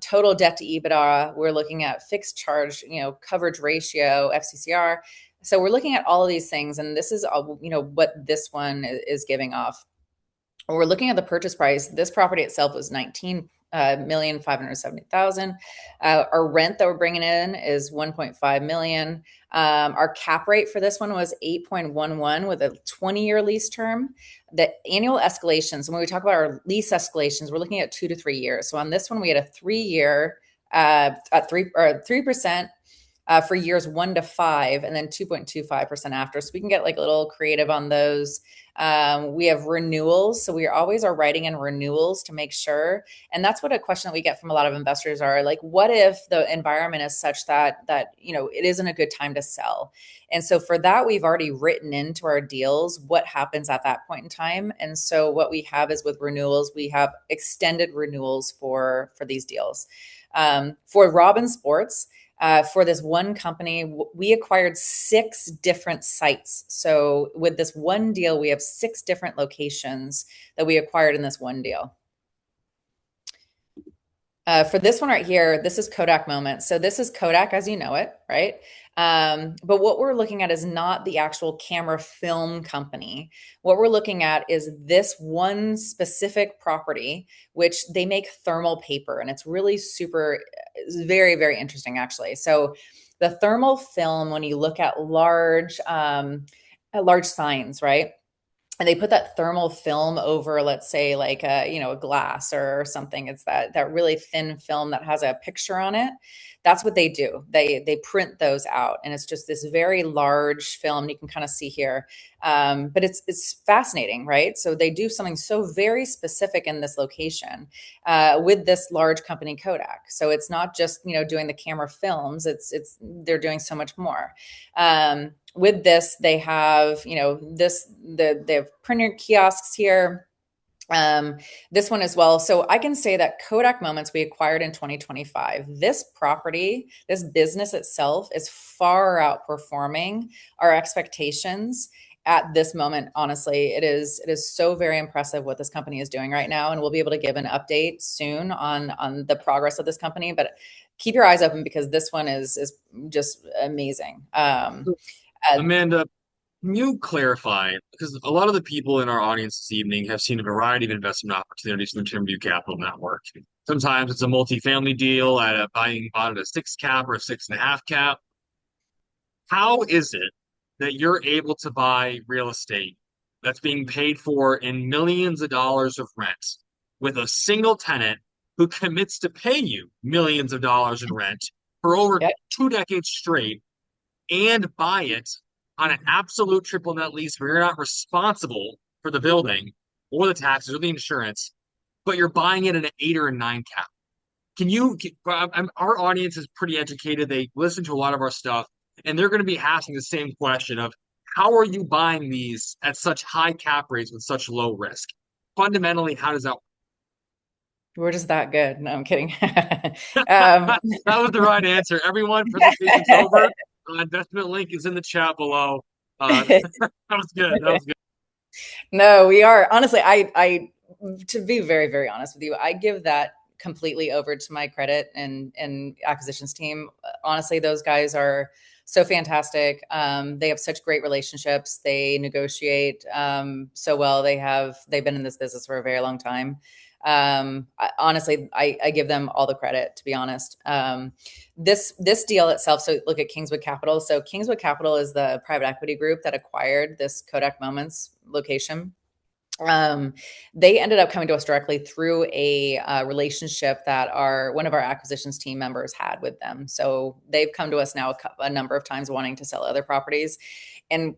total debt to EBITDA. We're looking at fixed charge, coverage ratio, FCCR. So we're looking at all of these things, and this is all, what this one is giving off. We're looking at the purchase price. This property itself was 19,570,000. Our rent that we're bringing in is 1.5 million. Our cap rate for this one was 8.11 with a 20-year lease term. The annual escalations, and when we talk about our lease escalations, we're looking at 2 to 3 years. So on this one, we had a 3-year at 3% for years 1 to 5, and then 2.25% after. So we can get like a little creative on those. We have renewals. So we always are writing in renewals to make sure. And that's what a question that we get from a lot of investors are like, what if the environment is such that it isn't a good time to sell? And so for that, we've already written into our deals what happens at that point in time. And so what we have is with renewals, we have extended renewals for these deals. For Robin Sports, for this one company, we acquired 6 different sites. So with this one deal, we have 6 different locations that we acquired in this one deal. For this one right here, this is Kodak Moment. So this is Kodak as you know it, right? But what we're looking at is not the actual camera film company. What we're looking at is this one specific property, which they make thermal paper, and it's really it's very, very interesting actually. So the thermal film, when you look at large signs, right? And they put that thermal film over, let's say, like a glass or something. It's that really thin film that has a picture on it. That's what they do. They print those out, and it's just this very large film. You can kind of see here, but it's fascinating, right? So they do something so very specific in this location with this large company, Kodak. So it's not just doing the camera films. They're doing so much more. With this, they have, they have printer kiosks here. This one as well. So I can say that Kodak Moments we acquired in 2025. This property, this business itself is far outperforming our expectations at this moment. Honestly, it is so very impressive what this company is doing right now, and we'll be able to give an update soon on the progress of this company. But keep your eyes open because this one is just amazing. Amanda, can you clarify? Because a lot of the people in our audience this evening have seen a variety of investment opportunities from the Timberview Capital Network. Sometimes it's a multifamily deal buying bought at a 6 cap or a 6.5 cap. How is it that you're able to buy real estate that's being paid for in millions of dollars of rent with a single tenant who commits to pay you millions of dollars in rent for over Yep. 2 decades straight and buy it on an absolute triple net lease where you're not responsible for the building or the taxes or the insurance, but you're buying it at an 8 or a 9 cap? Our audience is pretty educated. They listen to a lot of our stuff. and they're going to be asking the same question of how are you buying these at such high cap rates with such low risk? Fundamentally, how does that We're just that good. No, I'm kidding. that was the right answer. Everyone, presentation's over. Investment link is in the chat below. That was good. That was good. No, we are honestly. To be very, very honest with you, I give that completely over to my credit and acquisitions team. Honestly, those guys are so fantastic. They have such great relationships. They negotiate so well. They've been in this business for a very long time. Honestly, I give them all the credit, to be honest. This deal itself. So look at Kingswood Capital. So Kingswood Capital is the private equity group that acquired this Kodak Moments location. They ended up coming to us directly through a relationship that one of our acquisitions team members had with them. So they've come to us now a number of times wanting to sell other properties. And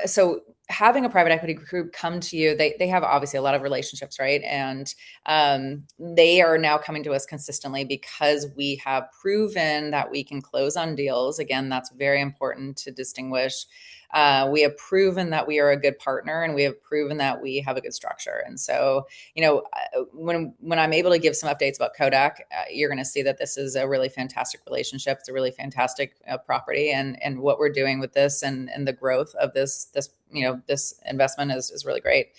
so having a private equity group come to you, they have obviously a lot of relationships, right? And they are now coming to us consistently because we have proven that we can close on deals. Again, that's very important to distinguish. We have proven that we are a good partner, and we have proven that we have a good structure. And so, when I'm able to give some updates about Kodak, you're going to see that this is a really fantastic relationship. It's a really fantastic property, and what we're doing with this and the growth of this investment is really great.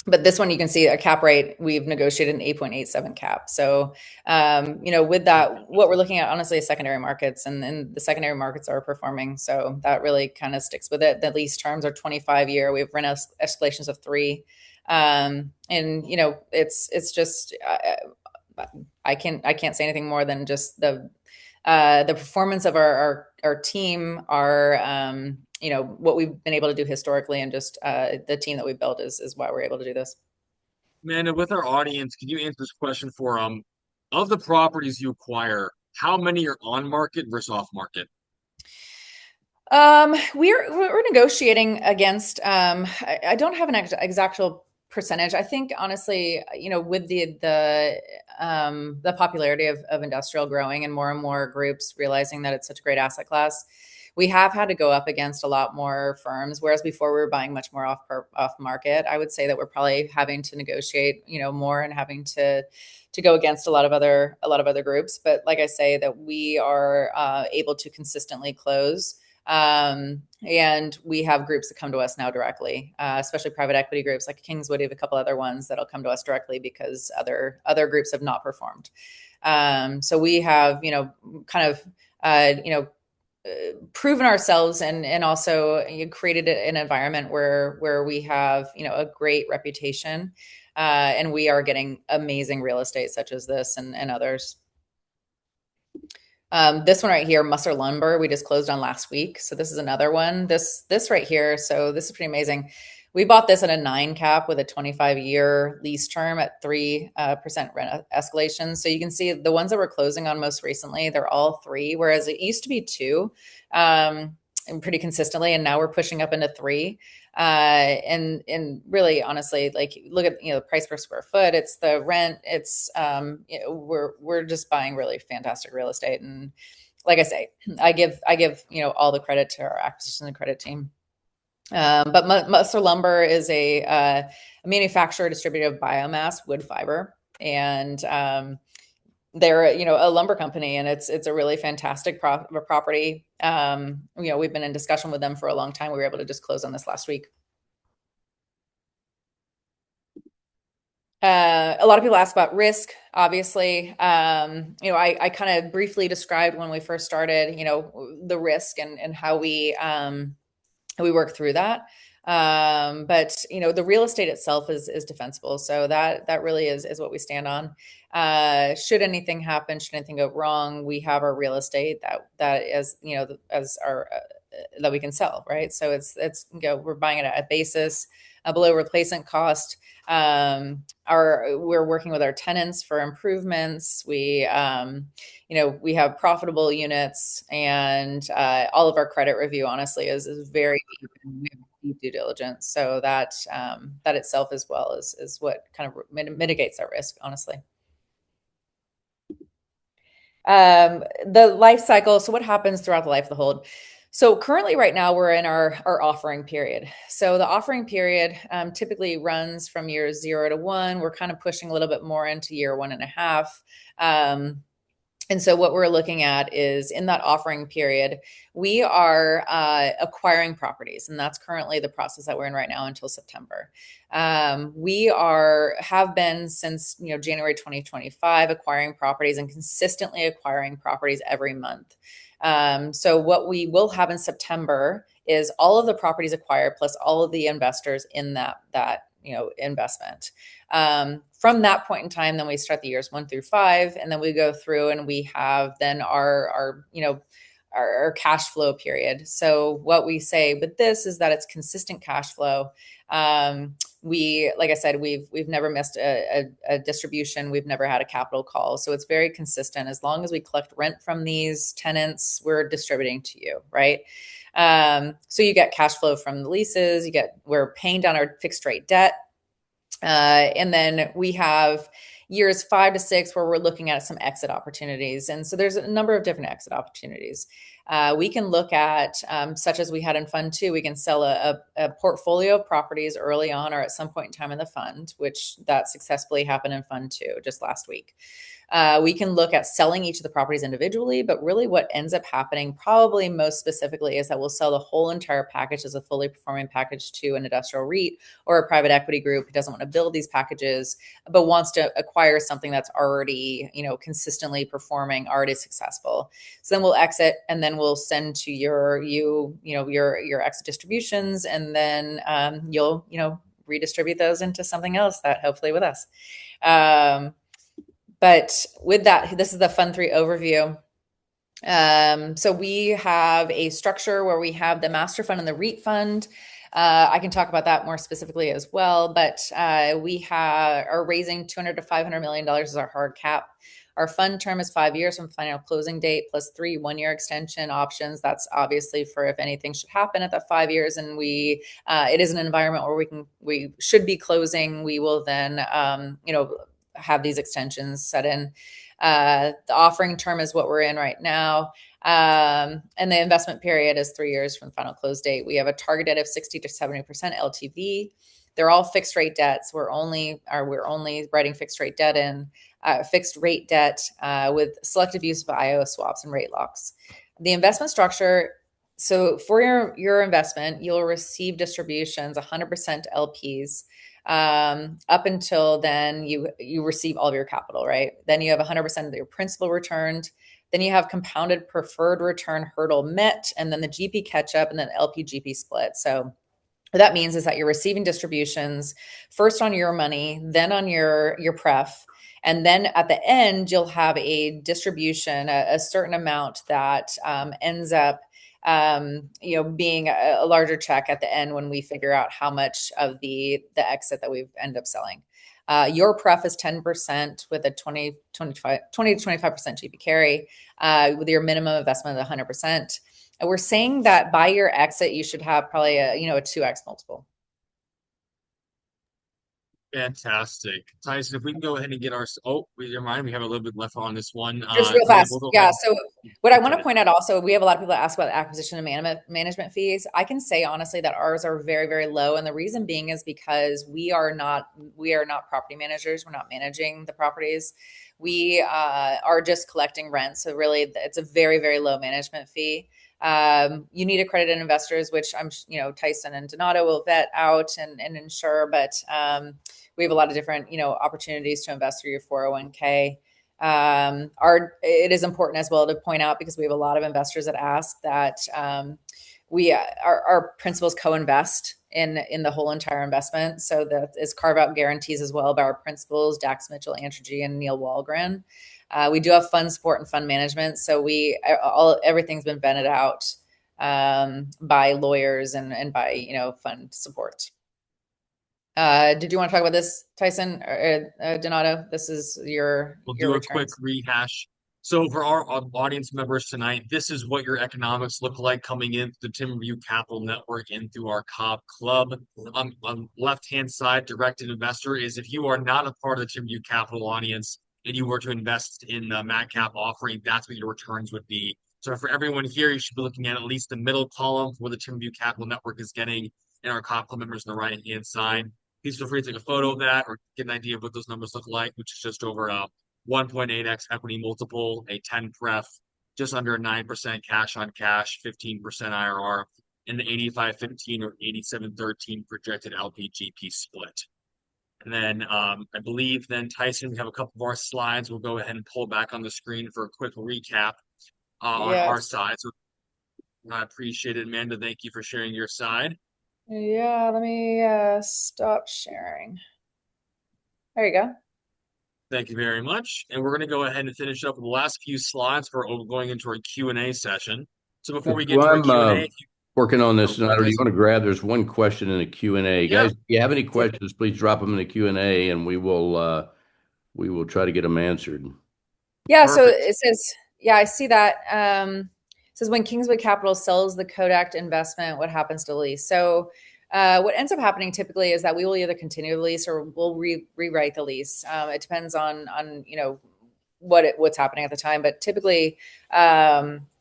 But this one, you can see a cap rate, we've negotiated an 8.87 cap. So, with that, what we're looking at, honestly, is secondary markets, and the secondary markets are performing. So that really kind of sticks with it. The lease terms are 25-year. We have rent escalations of 3. It's just, I can't say anything more than just the performance of our team, what we've been able to do historically, and just the team that we've built is why we're able to do this. Man, and with our audience, can you answer this question for of the properties you acquire, how many are on market versus off market? We're negotiating against. I don't have an exact percentage. I think honestly, with the popularity of industrial growing and more groups realizing that it's such a great asset class, we have had to go up against a lot more firms. Whereas before we were buying much more off market. I would say that we're probably having to negotiate, more, and having to go against a lot of other groups. But like I say, that we are able to consistently close. And we have groups that come to us now directly, especially private equity groups like Kingswood. We have a couple other ones that'll come to us directly because other groups have not performed. So we have, kind of, proven ourselves, and also created an environment where we have, a great reputation, and we are getting amazing real estate such as this and others. This one right here, Musser Lumber, we just closed on last week. So this is another one. This right here. So this is pretty amazing. We bought this at a 9 cap with a 25-year lease term at 3% rent escalation. So you can see the ones that we're closing on most recently, they're all 3, whereas it used to be 2, and pretty consistently, and now we're pushing up into 3. And really, honestly, like, look at the price per square foot. It's the rent. It's we're just buying really fantastic real estate. And like I say, I give all the credit to our acquisition and credit team. But Musser Lumber is a manufacturer distributor of biomass wood fiber, and they're a lumber company, and it's a really fantastic property. We've been in discussion with them for a long time. We were able to just close on this last week. A lot of people ask about risk. Obviously, I kind of briefly described when we first started, the risk and how we work through that. But the real estate itself is defensible. So that really is what we stand on. Should anything happen, should anything go wrong, we have our real estate that is, as our that we can sell, right? So it's we're buying it at a basis below replacement cost. We're working with our tenants for improvements. We have profitable units, and all of our credit review, honestly, is very deep, and we have deep due diligence. So that itself as well is what kind of mitigates our risk, honestly. The life cycle. So what happens throughout the life of the hold? So currently, right now, we're in our offering period. So the offering period typically runs from year 0 to 1. We're kind of pushing a little bit more into year 1.5. And so what we're looking at is in that offering period, we are acquiring properties, and that's currently the process that we're in right now until September. We have been since January 2025 acquiring properties and consistently acquiring properties every month. So what we will have in September is all of the properties acquired plus all of the investors in that investment. From that point in time, then we start the years 1 through 5, and then we go through and we have then our cash flow period. So what we say with this is that it's consistent cash flow. Like I said, we've never missed a distribution. We've never had a capital call. So it's very consistent. As long as we collect rent from these tenants, we're distributing to you, right? So you get cash flow from the leases, we're paying down our fixed rate debt. And then we have years 5 to 6 where we're looking at some exit opportunities. And so there's a number of different exit opportunities. We can look at, such as we had in Fund 2, we can sell a portfolio of properties early on or at some point in time in the fund, which that successfully happened in Fund 2 just last week. We can look at selling each of the properties individually, but really what ends up happening probably most specifically is that we'll sell the whole entire package as a fully performing package to an industrial REIT or a private equity group who doesn't want to build these packages, but wants to acquire something that's already, consistently performing, already successful. So then we'll exit, and then we'll send to your exit distributions, and then you'll, redistribute those into something else that hopefully with us. But with that, this is the Fund 3 overview. So we have a structure where we have the master fund and the REIT fund. I can talk about that more specifically as well, but we are raising $200 to $500 million as our hard cap. Our fund term is 5 years from final closing date plus 3 one-year extension options. That's obviously for if anything should happen at that 5 years, and it is an environment where we should be closing. We will then have these extensions set in. The offering term is what we're in right now. And the investment period is 3 years from final close date. We have a target debt of 60 to 70% LTV. They're all fixed rate debts. We're only writing fixed rate debt with selective use of IO swaps and rate locks. The investment structure. So for your investment, you'll receive distributions 100% LPs. Up until then, you receive all of your capital, right? Then you have 100% of your principal returned. Then you have compounded preferred return hurdle met, and then the GP catch up, and then LP GP split. So what that means is that you're receiving distributions first on your money, then on your pref, and then at the end you'll have a distribution, a certain amount that ends up being a larger check at the end when we figure out how much of the exit that we've ended up selling. Your pref is 10% with a 20 to 25% GP carry, with your minimum investment of 100%. And we're saying that by your exit, you should have probably a 2x multiple. Fantastic. Tyson, if we can go ahead and get with your mind, we have a little bit left on this one. Just real fast. Yeah. So what I want to Okay. point out also, we have a lot of people that ask about acquisition and management fees. I can say honestly that ours are very, very low. And the reason being is because we are not property managers. We're not managing the properties. We are just collecting rent. So really it's a very, very low management fee. You need accredited investors, which I'm, Tyson and Donato will vet out and ensure, but we have a lot of different, opportunities to invest through your 401k. It is important as well to point out, because we have a lot of investors that ask that our principals co-invest in the whole entire investment. So that is carve out guarantees as well by our principals, Dax Mitchell, Antergy, and Neil Walgren. We do have fund support and fund management. So everything's been vetted out by lawyers and by, fund support. Did you want to talk about this, Tyson or Donato? This is We'll your do a returns. quick rehash. So for our audience members tonight, this is what your economics look like coming into the Timberview Capital Network and through our COB Club. On left-hand side, directed investor is if you are not a part of the Timberview Capital audience and you were to invest in the MACCAP offering, that's what your returns would be. So for everyone here, you should be looking at least the middle column for what the Timberview Capital Network is getting, and our comp members on the right-hand side. Please feel free to take a photo of that or get an idea of what those numbers look like, which is just over a 1.8x equity multiple, a 10 pref, just under a 9% cash on cash, 15% IRR, and the 85-15 or 87-13 projected LPGP split. And then I believe then, Tyson, we have a couple more slides. We'll go ahead and pull back on the screen for a quick recap on our Yes. side. So I appreciate it, Amanda. Thank you for sharing your side. Yeah, let me stop sharing. There you go. Thank you very much. And we're going to go ahead and finish up with the last few slides for going into our Q&A session. So before we get Well, to our I'm Q&A, working on oh, this, go ahead, Nader. Do you Tyson. want to grab? There's one question in the Q&A. Yeah, Guys, if you have any questions, please drop them in the Q&A, and we will try to get them answered. Yeah, so perfect. it says, yeah, I see that. It says when Kingswood Capital sells the Kodak investment, what happens to the lease? So what ends up happening typically is that we will either continue the lease or we'll rewrite the lease. It depends on what's happening at the time, but typically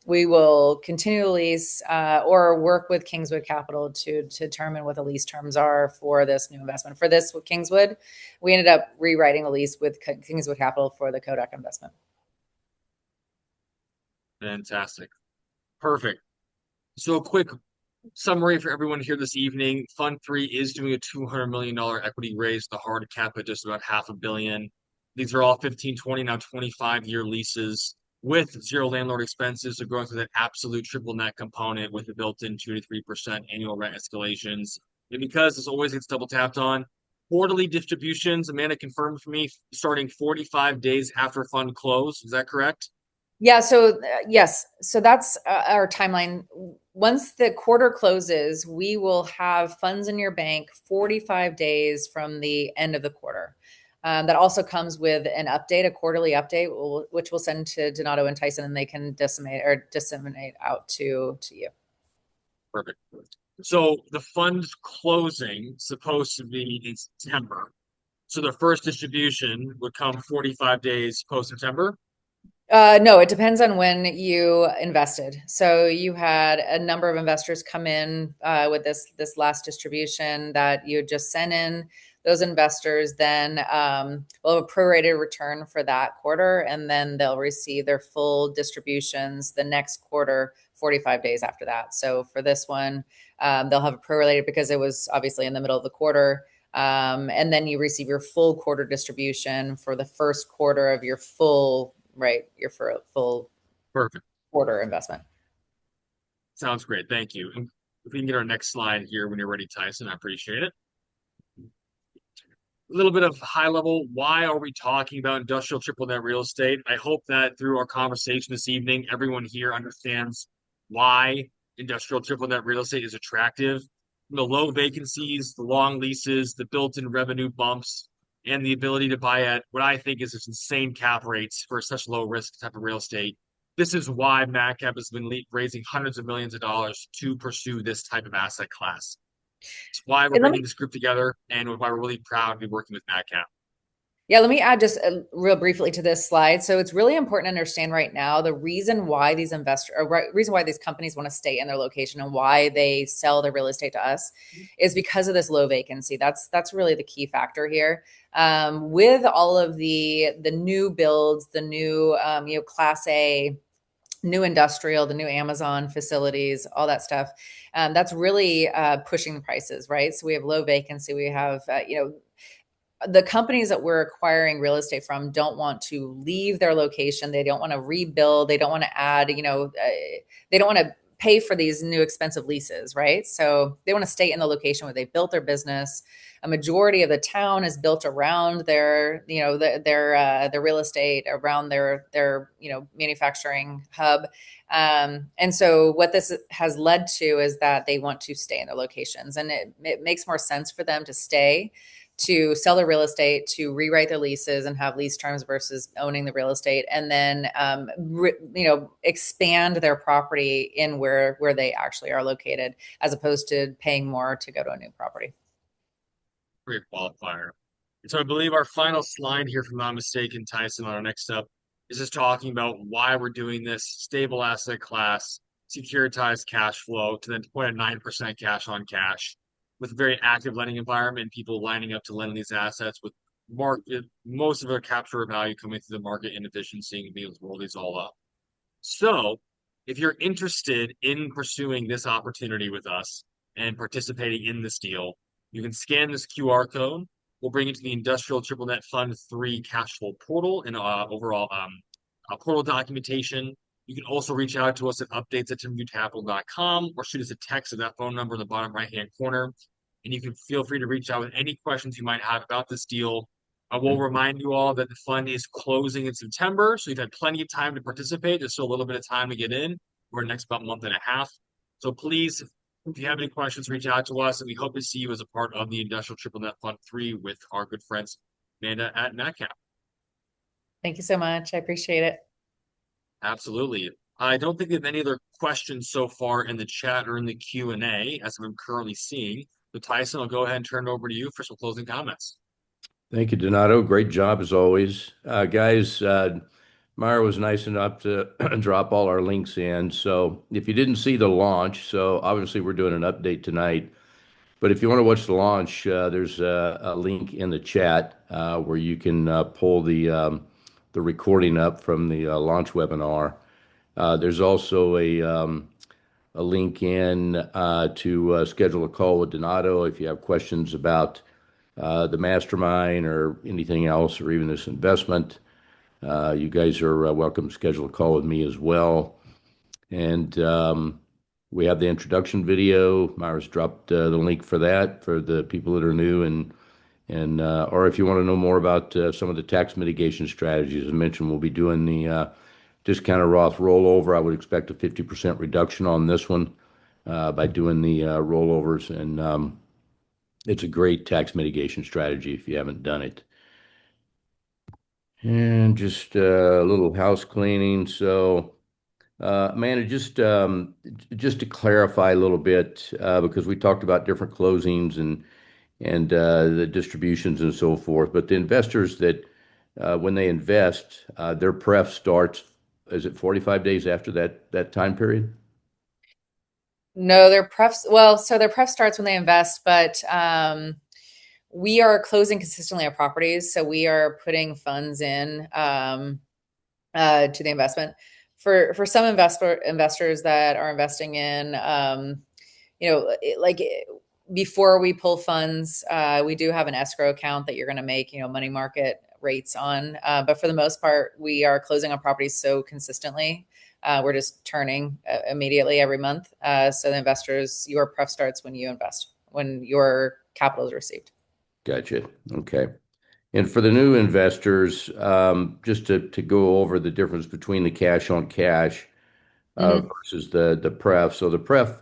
we will continue the lease or work with Kingswood Capital to determine what the lease terms are for this new investment. For this with Kingswood, we ended up rewriting the lease with Kingswood Capital for the Kodak investment. Fantastic. Perfect. So a quick summary for everyone here this evening. Fund 3 is doing a $200 million equity raise, the hard cap at just about $500 million. These are all 15, 20, now 25-year leases with zero landlord expenses. So going through that absolute triple net component with the built-in 2 to 3% annual rent escalations. And because this always gets double tapped on, quarterly distributions, Amanda confirmed for me, starting 45 days after fund close. Is that correct? Yeah, so yes, so that's our timeline. Once the quarter closes, we will have funds in your bank 45 days from the end of the quarter. That also comes with an update, a quarterly update, which we'll send to Donato and Tyson, and they can disseminate out to you. Perfect. So the fund's closing supposed to be in September. So the first distribution would come 45 days post September. No, it depends on when you invested. So you had a number of investors come in with this last distribution that you just sent in. Those investors then will have a prorated return for that quarter, and then they'll receive their full distributions the next quarter, 45 days after that. So for this one, they'll have a prorated because it was obviously in the middle of the quarter. And then you receive your full quarter distribution for the first quarter of your full full Perfect. quarter investment. Sounds great. Thank you. And if we can get our next slide here when you're ready, Tyson, I appreciate it. A little bit of high level, why are we talking about industrial triple net real estate? I hope that through our conversation this evening, everyone here understands why industrial triple net real estate is attractive. The low vacancies, the long leases, the built-in revenue bumps, and the ability to buy at what I think is just insane cap rates for such low risk type of real estate. This is why MACCAP has been raising hundreds of millions of dollars to pursue this type of asset class. It's why we're And bringing this group together and why we're really proud to be working with MACCAP. let me add just real briefly to this slide. So it's really important to understand right now the reason why these reason why these companies want to stay in their location and why they sell their real estate to us is because of this low vacancy. That's really the key factor here. With all of the new builds, the new Class A, new industrial, the new Amazon facilities, all that stuff. That's really pushing the prices, right? So we have low vacancy. We have, the companies that we're acquiring real estate from don't want to leave their location. They don't want to rebuild. They don't want to add, they don't want to pay for these new expensive leases, right? So they want to stay in the location where they built their business. A majority of the town is built around their real estate, around their manufacturing hub. And so what this has led to is that they want to stay in their locations, and it makes more sense for them to stay, to sell their real estate, to rewrite their leases and have lease terms versus owning the real estate, and then expand their property in where they actually are located, as opposed to paying more to go to a new property. Great qualifier. So I believe our final slide here, if I'm not mistaken, Tyson, on our next up, is just talking about why we're doing this stable asset class, securitized cash flow to the point of 9% cash on cash, with a very active lending environment, people lining up to lend these assets with market, most of their capture value coming through the market inefficiency and being able to roll these all up. So, if you're interested in pursuing this opportunity with us and participating in this deal, you can scan this QR code. We'll bring you to the Industrial Triple Net Fund 3 cash flow portal and overall portal documentation. You can also reach out to us at updates@timberviewcapital.com or shoot us a text at that phone number in the bottom right-hand corner. And you can feel free to reach out with any questions you might have about this deal. I will remind you all that the fund is closing in September, so you've had plenty of time to participate. There's still a little bit of time to get in. We're next about month and a half. So please, if you have any questions, reach out to us, and we hope to see you as a part of the Industrial Triple Net Fund 3 with our good friends Amanda at NatCap. Thank you so much. I appreciate it. Absolutely. I don't think we have any other questions so far in the chat or in the Q&A, as I'm currently seeing. So Tyson, I'll go ahead and turn it over to you for some closing comments. Thank you, Donato. Great job as always. Guys, Myra was nice enough to drop all our links in. So if you didn't see the launch, so obviously we're doing an update tonight. But if you want to watch the launch, there's a link in the chat where you can pull the recording up from the launch webinar. There's also a link in to schedule a call with Donato if you have questions about the mastermind or anything else, or even this investment. You guys are welcome to schedule a call with me as well. And we have the introduction video. Myra's dropped the link for that for the people that are new, and or if you want to know more about some of the tax mitigation strategies. As I mentioned, we'll be doing the discounted Roth rollover. I would expect a 50% reduction on this one by doing the rollovers, and it's a great tax mitigation strategy if you haven't done it. And just a little house cleaning. So, Amanda, just to clarify a little bit, because we talked about different closings and the distributions and so forth. But the investors that when they invest, their pref starts, is it 45 days after that time period? No, their pref, well, so their pref starts when they invest, but we are closing consistently on properties. So we are putting funds in to the investment. For some investors that are investing in, like before we pull funds, we do have an escrow account that you're going to make, money market rates on. But for the most part, we are closing on properties so consistently. We're just turning immediately every month. So the investors, your pref starts when you invest, when your capital is received. Gotcha. Okay. And for the new investors, just to go over the difference between the cash on cash versus the pref. So the pref,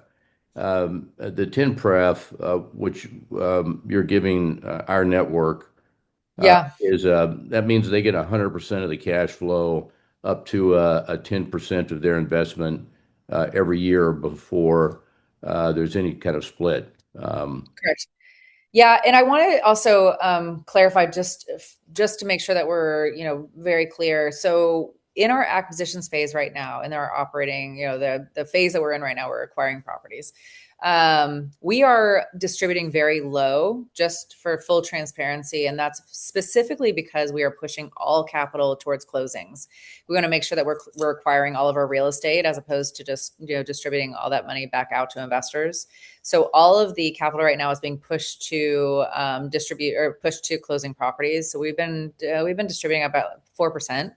the 10 pref, which you're giving our network, Yeah. is that means they get 100% of the cash flow up to a 10% of their investment every year before there's any kind of split. Correct. Yeah, and I want to also clarify just to make sure that we're very clear. So in our acquisitions phase right now, in our operating, the phase that we're in right now, we're acquiring properties. We are distributing very low, just for full transparency, and that's specifically because we are pushing all capital towards closings. We want to make sure that we're acquiring all of our real estate as opposed to just distributing all that money back out to investors. So all of the capital right now is being pushed to distribute or pushed to closing properties. So we've been distributing about 4%.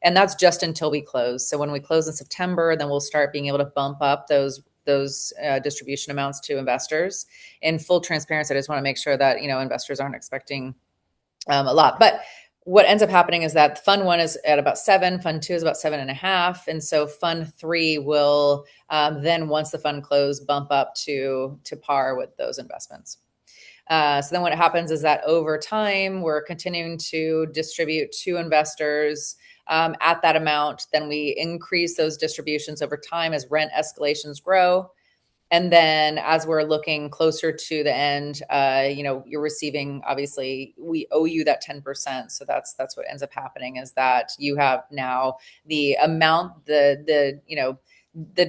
And that's just until we close. So when we close in September, then we'll start being able to bump up those distribution amounts to investors. In full transparency, I just want to make sure that investors aren't expecting a lot. But what ends up happening is that Fund 1 is at about 7, Fund 2 is about 7.5, and so Fund 3 will then, once the fund close, bump up to par with those investments. So then what happens is that over time, we're continuing to distribute to investors at that amount. Then we increase those distributions over time as rent escalations grow. And then as we're looking closer to the end, you're receiving, obviously, we owe you that 10%. So that's what ends up happening, is that you have now the amount, the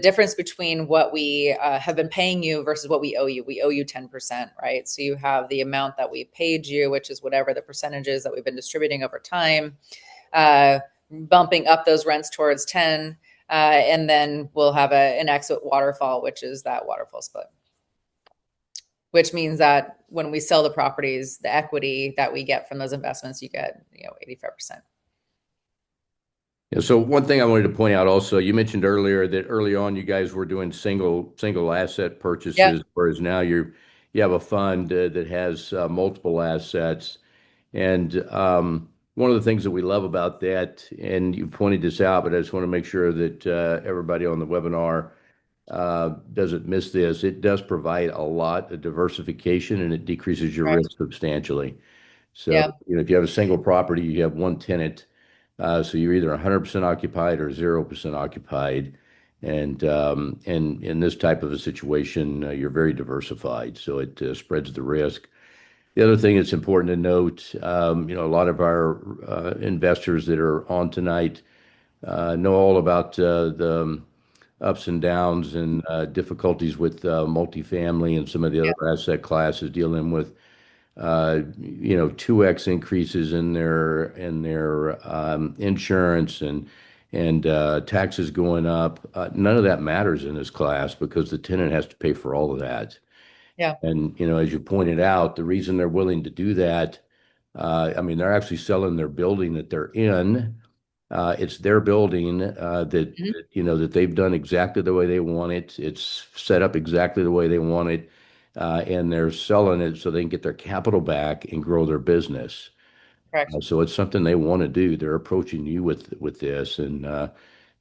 difference between what we have been paying you versus what we owe you. We owe you 10%, right? So you have the amount that we paid you, which is whatever the percentages that we've been distributing over time, bumping up those rents towards 10. And then we'll have an exit waterfall, which is that waterfall split, which means that when we sell the properties, the equity that we get from those investments, you get 85%. Yeah, so one thing I wanted to point out also, you mentioned earlier that early on you guys were doing single asset Yep. purchases, whereas now you have a fund that has multiple assets. And one of the things that we love about that, and you pointed this out, but I just want to make sure that everybody on the webinar doesn't miss this. It does provide a lot of diversification and it decreases your Correct. risk substantially. So, Yeah. if you have a single property, you have one tenant. So you're either 100% occupied or 0% occupied. And in this type of a situation, you're very diversified. So it spreads the risk. The other thing that's important to note, a lot of our investors that are on tonight know all about the ups and downs and difficulties with multifamily and some of the Yeah. other asset classes dealing with 2x increases in their insurance and taxes going up. None of that matters in this class because the tenant has to pay for all of that. Yeah. And as you pointed out, the reason they're willing to do that, I mean, they're actually selling their building that they're in. It's their building Mhm. that they've done exactly the way they want it. It's set up exactly the way they want it, and they're selling it so they can get their capital back and grow their business. Correct. So it's something they want to do. They're approaching you with this, and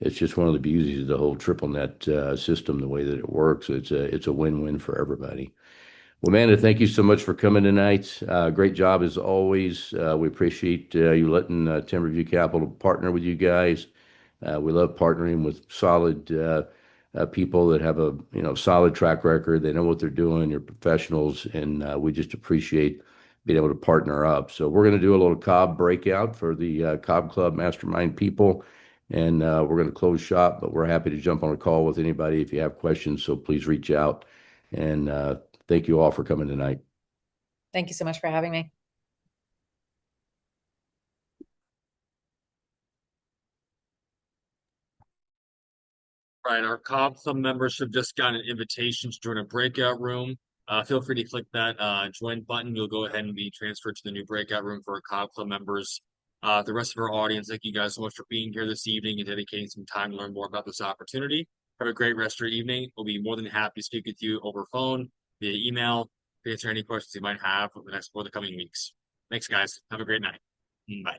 it's just one of the beauties of the whole triple net system, the way that it works. It's a win-win for everybody. Well, Amanda, thank you so much for coming tonight. Great job as always. We appreciate you letting Timberview Capital partner with you guys. We love partnering with solid people that have a solid track record. They know what they're doing. You're professionals, and we just appreciate being able to partner up. So we're going to do a little Cobb breakout for the Cobb Club Mastermind people, and we're going to close shop. But we're happy to jump on a call with anybody if you have questions. So please reach out. And thank you all for coming tonight. Thank you so much for having me. Right, our Cobb Club members have just got an invitation to join a breakout room. Feel free to click that join button. You'll go ahead and be transferred to the new breakout room for our Cobb Club members. The rest of our audience, thank you guys so much for being here this evening and dedicating some time to learn more about this opportunity. Have a great rest of your evening. We'll be more than happy to speak with you over phone, via email, to answer any questions you might have over the coming weeks. Thanks, guys. Have a great night. Bye.